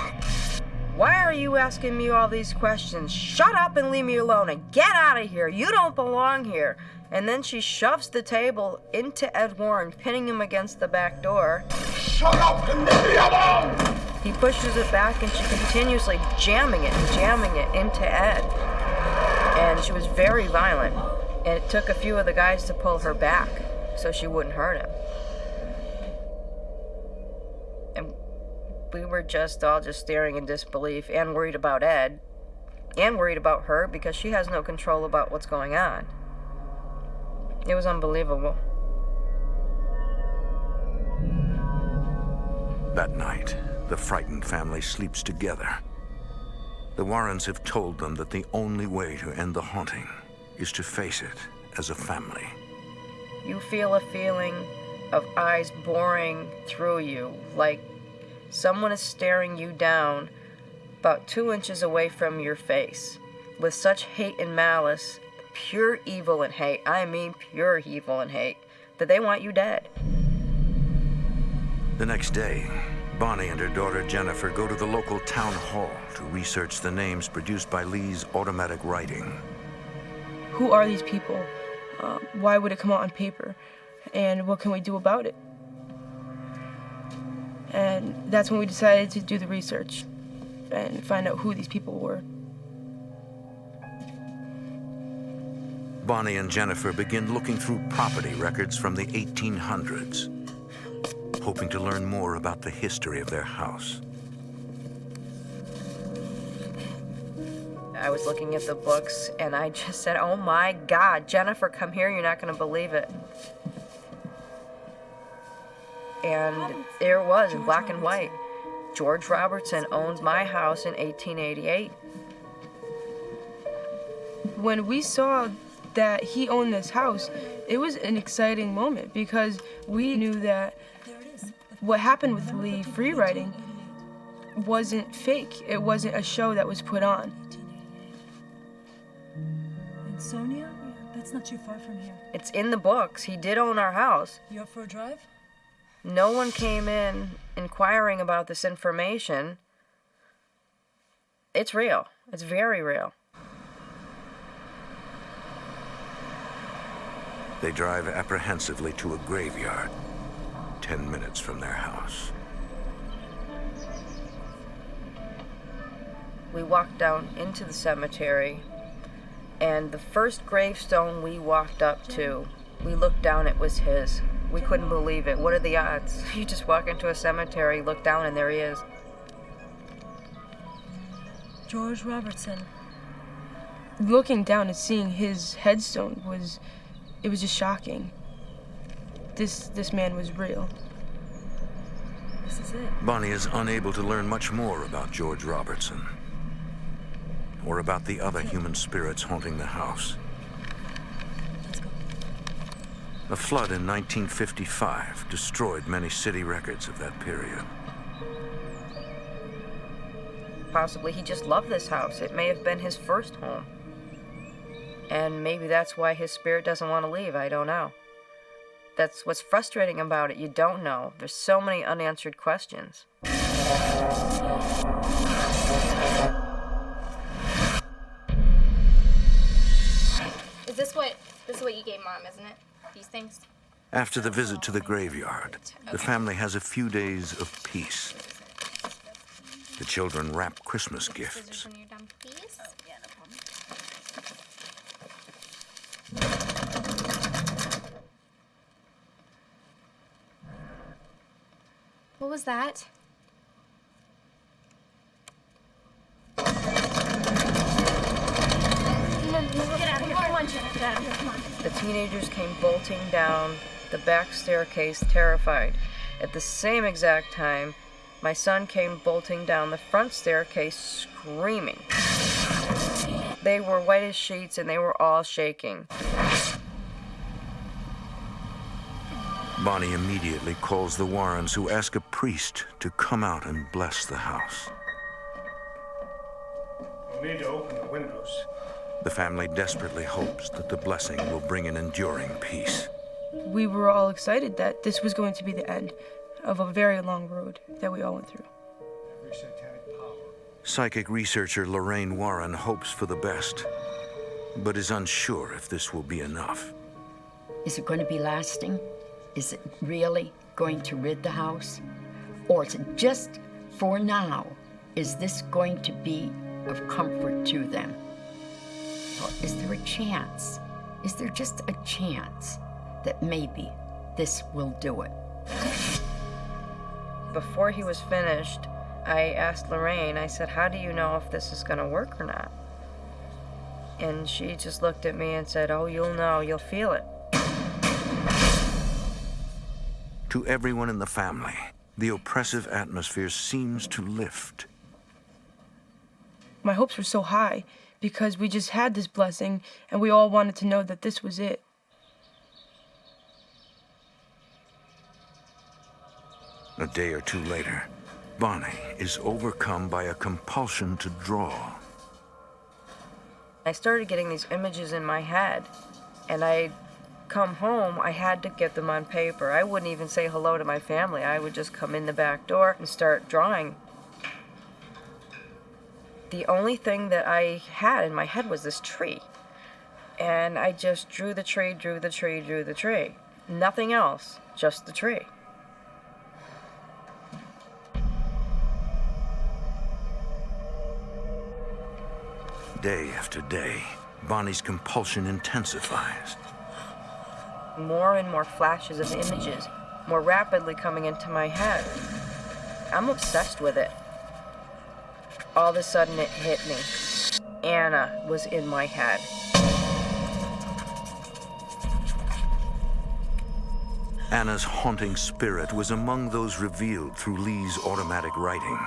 Why are you asking me all these questions? Shut up and leave me alone and get out of here. You don't belong here. And then she shoves the table into Ed Warren, pinning him against the back door. Shut up and leave me alone! He pushes it back and she continuously jamming it into Ed. And she was very violent. And it took a few of the guys to pull her back so she wouldn't hurt him. And we were all just staring in disbelief and worried about Ed and worried about her because she has no control about what's going on. It was unbelievable. That night, the frightened family sleeps together. The Warrens have told them that the only way to end the haunting is to face it as a family. You feel a feeling of eyes boring through you, like someone is staring you down about 2 inches away from your face, with such hate and malice, pure evil and hate, I mean pure evil and hate, that they want you dead. The next day, Bonnie and her daughter Jennifer go to the local town hall to research the names produced by Lee's automatic writing. Who are these people? Why would it come out on paper? And what can we do about it? And that's when we decided to do the research and find out who these people were. Bonnie and Jennifer begin looking through property records from the 1800s, hoping to learn more about the history of their house. I was looking at the books and I just said, oh my God, Jennifer, come here, you're not gonna believe it. And there it was in black and white. George Robertson owned my house in 1888. When we saw that he owned this house, it was an exciting moment because we knew that what happened with Lee free writing wasn't fake. It wasn't a show that was put on. And Sonia? That's not too far from here. It's in the books. He did own our house. You up for a drive? No one came in inquiring about this information. It's real. It's very real. They drive apprehensively to a graveyard, 10 minutes from their house. We walked down into the cemetery, and the first gravestone we walked up to, we looked down, it was his. We couldn't believe it. What are the odds? You just walk into a cemetery, look down, and there he is. George Robertson. Looking down and seeing his headstone was just shocking. This man was real. This is it. Bonnie is unable to learn much more about George Robertson or about the other human spirits haunting the house. A flood in 1955 destroyed many city records of that period. Possibly he just loved this house. It may have been his first home. And maybe that's why his spirit doesn't want to leave. I don't know. That's what's frustrating about it. You don't know. There's so many unanswered questions. This is what you gave Mom, isn't it? These things? After the visit to the graveyard, the family has a few days of peace. The children wrap Christmas gifts. What was that? Get out of here, come on. The teenagers came bolting down the back staircase, terrified. At the same exact time, my son came bolting down the front staircase, screaming. They were white as sheets and they were all shaking. Bonnie immediately calls the Warrens, who ask a priest to come out and bless the house. You need to open the windows. The family desperately hopes that the blessing will bring an enduring peace. We were all excited that this was going to be the end of a very long road that we all went through. Psychic researcher Lorraine Warren hopes for the best, but is unsure if this will be enough. Is it going to be lasting? Is it really going to rid the house? Or is it just for now? Is this going to be of comfort to them? Or is there a chance? Is there just a chance that maybe this will do it? Before he was finished, I asked Lorraine, I said, how do you know if this is going to work or not? And she just looked at me and said, oh, you'll know, you'll feel it. To everyone in the family, the oppressive atmosphere seems to lift. My hopes were so high because we just had this blessing and we all wanted to know that this was it. A day or two later, Bonnie is overcome by a compulsion to draw. I started getting these images in my head, and I'd come home, I had to get them on paper. I wouldn't even say hello to my family. I would just come in the back door and start drawing. The only thing that I had in my head was this tree. And I just drew the tree, drew the tree, drew the tree. Nothing else, just the tree. Day after day, Bonnie's compulsion intensifies. More and more flashes of images, more rapidly coming into my head. I'm obsessed with it. All of a sudden it hit me. Anna was in my head. Anna's haunting spirit was among those revealed through Lee's automatic writing.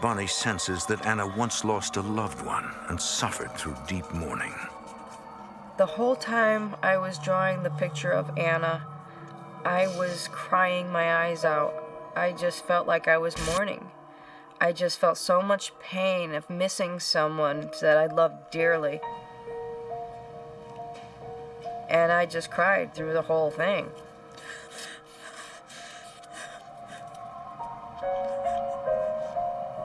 Bonnie senses that Anna once lost a loved one and suffered through deep mourning. The whole time I was drawing the picture of Anna, I was crying my eyes out. I just felt like I was mourning. I just felt so much pain of missing someone that I loved dearly. And I just cried through the whole thing.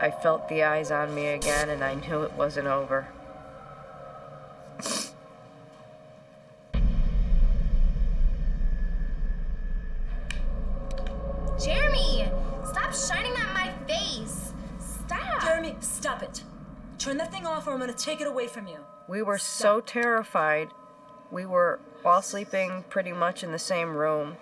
I felt the eyes on me again, and I knew it wasn't over. Jeremy, stop shining that in my face. Stop. Jeremy, stop it. Turn that thing off or I'm gonna take it away from you. We were so terrified. We were all sleeping pretty much in the same room.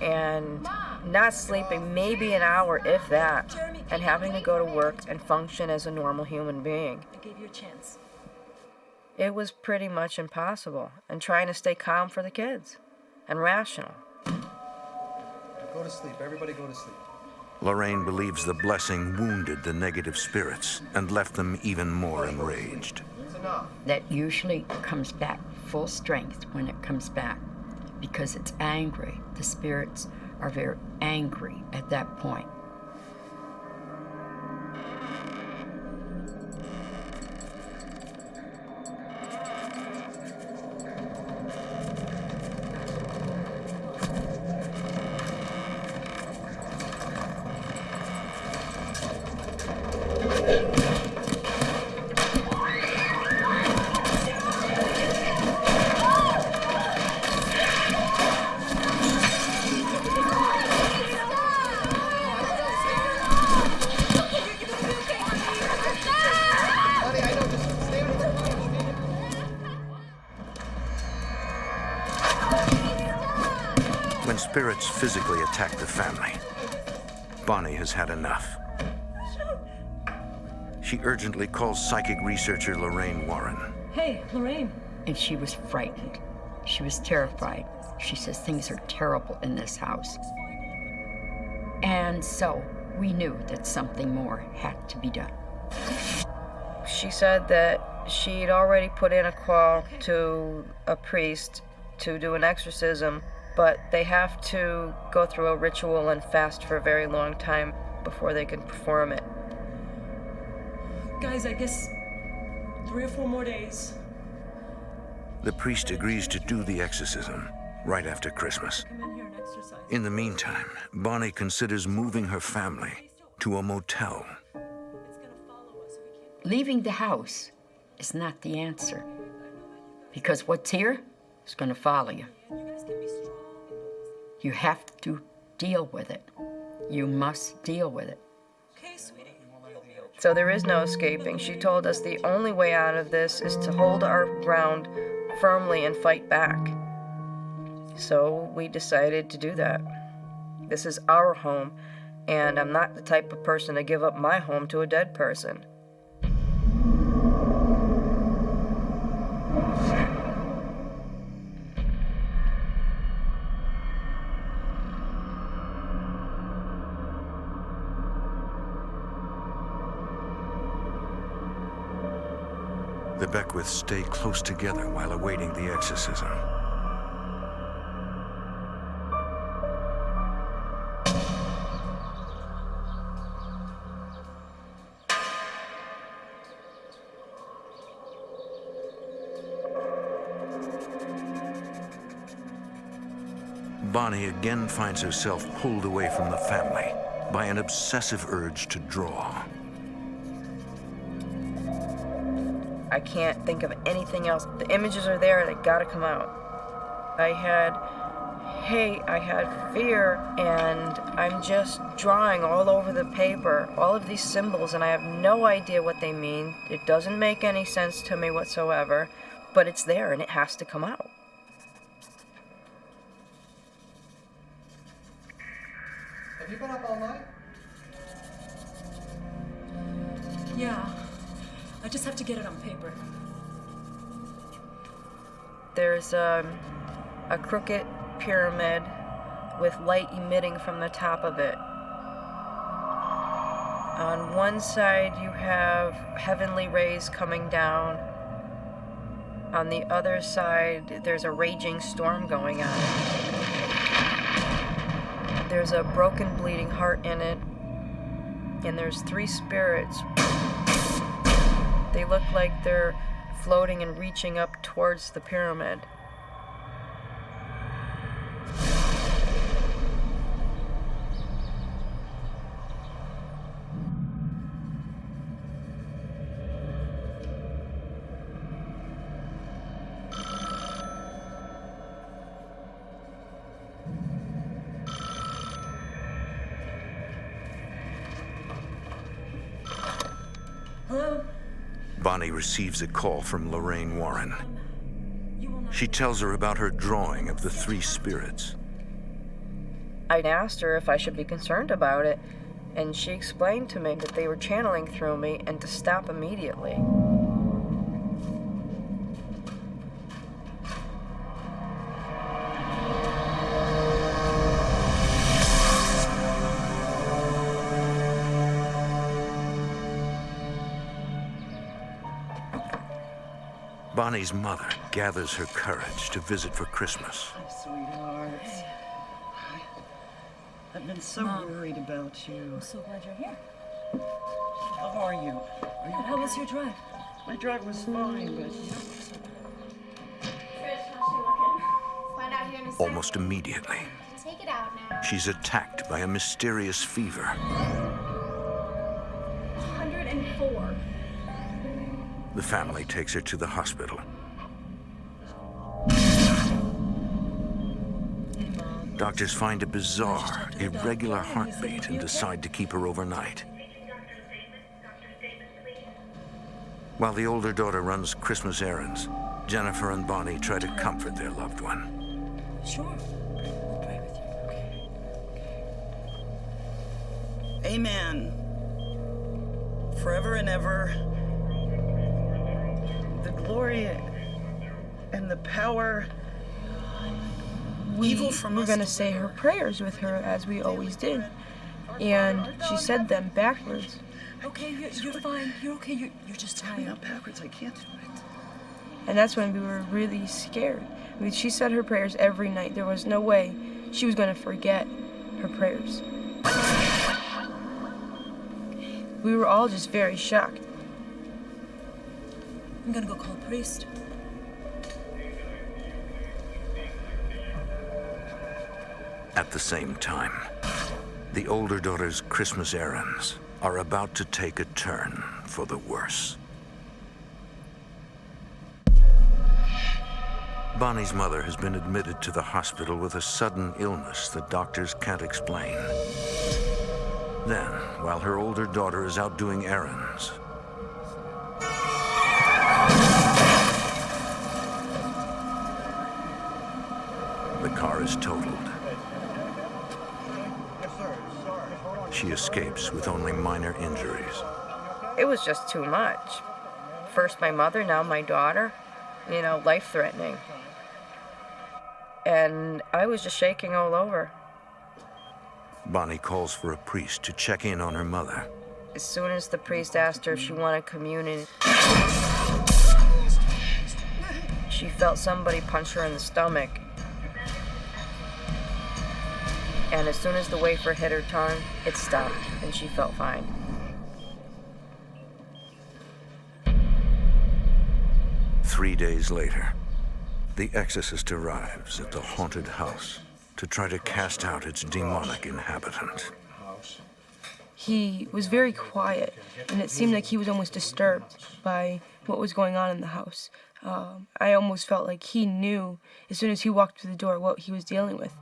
And not sleeping maybe an hour, if that, and having to go to work and function as a normal human being. I gave you a chance. It was pretty much impossible, and trying to stay calm for the kids and rational. Go to sleep. Everybody go to sleep. Lorraine believes the blessing wounded the negative spirits and left them even more enraged. That usually comes back full strength when it comes back because it's angry. The spirits are very angry at that point. When spirits physically attack the family, Bonnie has had enough. she urgently calls psychic researcher Lorraine Warren. Hey, Lorraine. And she was frightened. She was terrified. She says things are terrible in this house. And so we knew that something more had to be done. She said that she'd already put in a call to a priest to do an exorcism, but they have to go through a ritual and fast for a very long time before they can perform it. Guys, I guess 3 or 4 more days. The priest agrees to do the exorcism right after Christmas. In the meantime, Bonnie considers moving her family to a motel. Leaving the house is not the answer, because what's here is going to follow you. You have to deal with it. You must deal with it. So there is no escaping. She told us the only way out of this is to hold our ground firmly and fight back. So we decided to do that. This is our home, and I'm not the type of person to give up my home to a dead person. The Beckwiths stay close together while awaiting the exorcism. Bonnie again finds herself pulled away from the family by an obsessive urge to draw. I can't think of anything else. The images are there, they gotta come out. I had hate, I had fear, and I'm just drawing all over the paper, all of these symbols, and I have no idea what they mean. It doesn't make any sense to me whatsoever, but it's there and it has to come out. Have you been up all night? Yeah. I just have to get it on paper. There's a crooked pyramid with light emitting from the top of it. On one side you have heavenly rays coming down. On the other side there's a raging storm going on. There's a broken bleeding heart in it, and there's 3 spirits. They look like they're floating and reaching up towards the pyramid. Hello? Bonnie receives a call from Lorraine Warren. She tells her about her drawing of the 3 spirits. I asked her if I should be concerned about it, and she explained to me that they were channeling through me and to stop immediately. Bonnie's mother gathers her courage to visit for Christmas. Sweethearts. I've been so worried about you. I'm so glad you're here. How are you? Are you How was your drive? My drive was fine, but... Find out here in a second. Almost immediately, Take it out now. she's attacked by a mysterious fever. 104. The family takes her to the hospital. Doctors find a bizarre, irregular heartbeat and decide to keep her overnight. While the older daughter runs Christmas errands, Jennifer and Bonnie try to comfort their loved one. Sure. I'll pray with you. Amen. forever and ever. The glory and the power. We were going to say her prayers with her, as we always did. And she said them backwards. Okay, you're fine. You're okay. You're just tired. Not backwards. I can't do it. And that's when we were really scared. I mean, she said her prayers every night. There was no way she was going to forget her prayers. We were all just very shocked. I'm gonna go call a priest. At the same time, the older daughter's Christmas errands are about to take a turn for the worse. Bonnie's mother has been admitted to the hospital with a sudden illness that doctors can't explain. Then, while her older daughter is out doing errands, the car is totaled. She escapes with only minor injuries. It was just too much. First my mother, now my daughter. You know, life-threatening. And I was just shaking all over. Bonnie calls for a priest to check in on her mother. As soon as the priest asked her if she wanted communion, she felt somebody punch her in the stomach. And as soon as the wafer hit her tongue, it stopped, and she felt fine. Three days later, the exorcist arrives at the haunted house to try to cast out its demonic inhabitant. He was very quiet, and it seemed like he was almost disturbed by what was going on in the house. I almost felt like he knew, as soon as he walked through the door, what he was dealing with.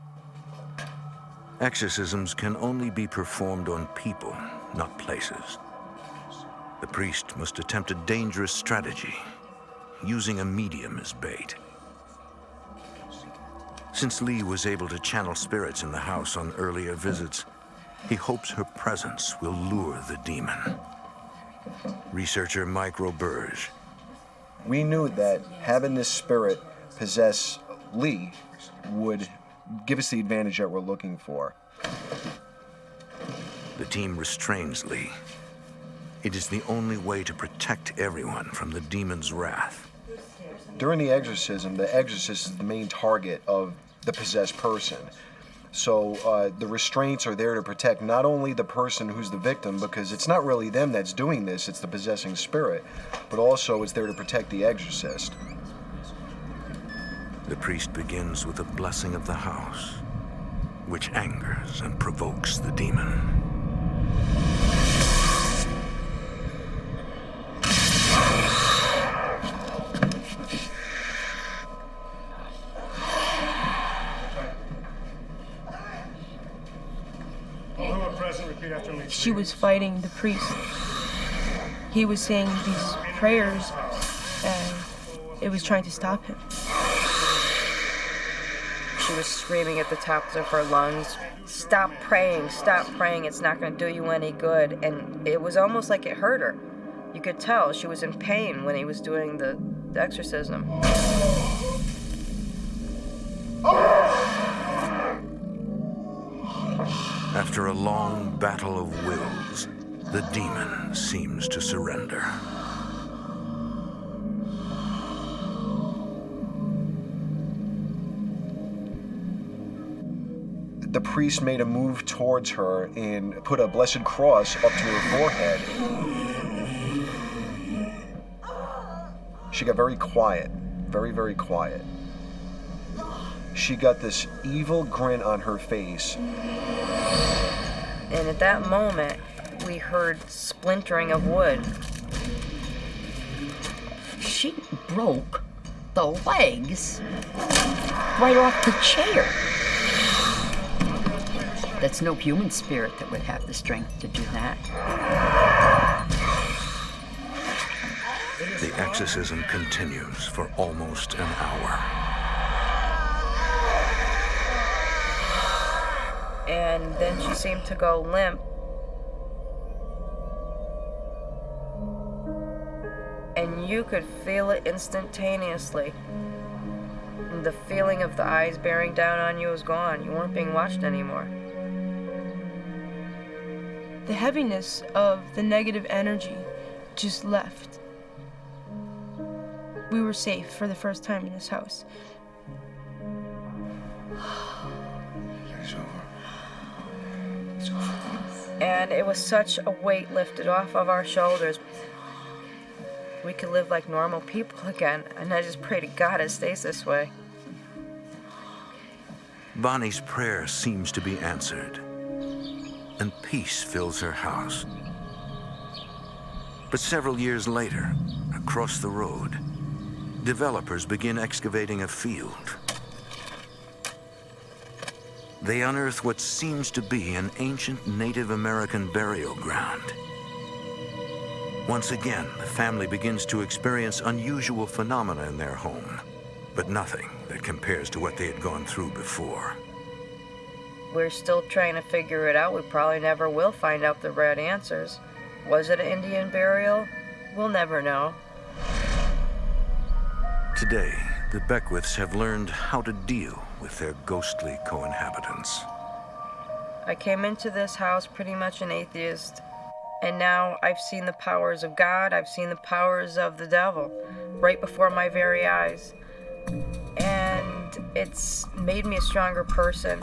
Exorcisms can only be performed on people, not places. The priest must attempt a dangerous strategy, using a medium as bait. Since Lee was able to channel spirits in the house on earlier visits, he hopes her presence will lure the demon. Researcher Mike Roberge. We knew that having this spirit possess Lee would give us the advantage that we're looking for. The team restrains Lee. It is the only way to protect everyone from the demon's wrath. During the exorcism, the exorcist is the main target of the possessed person. So the restraints are there to protect not only the person who's the victim, because it's not really them that's doing this, it's the possessing spirit, but also it's there to protect the exorcist. The priest begins with a blessing of the house, which angers and provokes the demon. She was fighting the priest. He was saying these prayers, and it was trying to stop him. She was screaming at the tops of her lungs, stop praying, it's not going to do you any good. And it was almost like it hurt her. You could tell she was in pain when he was doing the exorcism. After a long battle of wills, the demon seems to surrender. The priest made a move towards her and put a blessed cross up to her forehead. She got very quiet, very, very quiet. She got this evil grin on her face. And at that moment, we heard splintering of wood. She broke the legs right off the chair. That's no human spirit that would have the strength to do that. The exorcism continues for almost an hour. And then she seemed to go limp. you could feel it instantaneously. And the feeling of the eyes bearing down on you was gone. You weren't being watched anymore. The heaviness of the negative energy just left. We were safe for the first time in this house. It's over. It's over. And it was such a weight lifted off of our shoulders. We could live like normal people again, and I just pray to God it stays this way. Bonnie's prayer seems to be answered, and peace fills her house. But several years later, across the road, developers begin excavating a field. They unearth what seems to be an ancient Native American burial ground. Once again, the family begins to experience unusual phenomena in their home, but nothing that compares to what they had gone through before. We're still trying to figure it out. We probably never will find out the right answers. Was it an Indian burial? We'll never know. Today, the Beckwiths have learned how to deal with their ghostly co-inhabitants. I came into this house pretty much an atheist, and now I've seen the powers of God, I've seen the powers of the devil right before my very eyes. And it's made me a stronger person.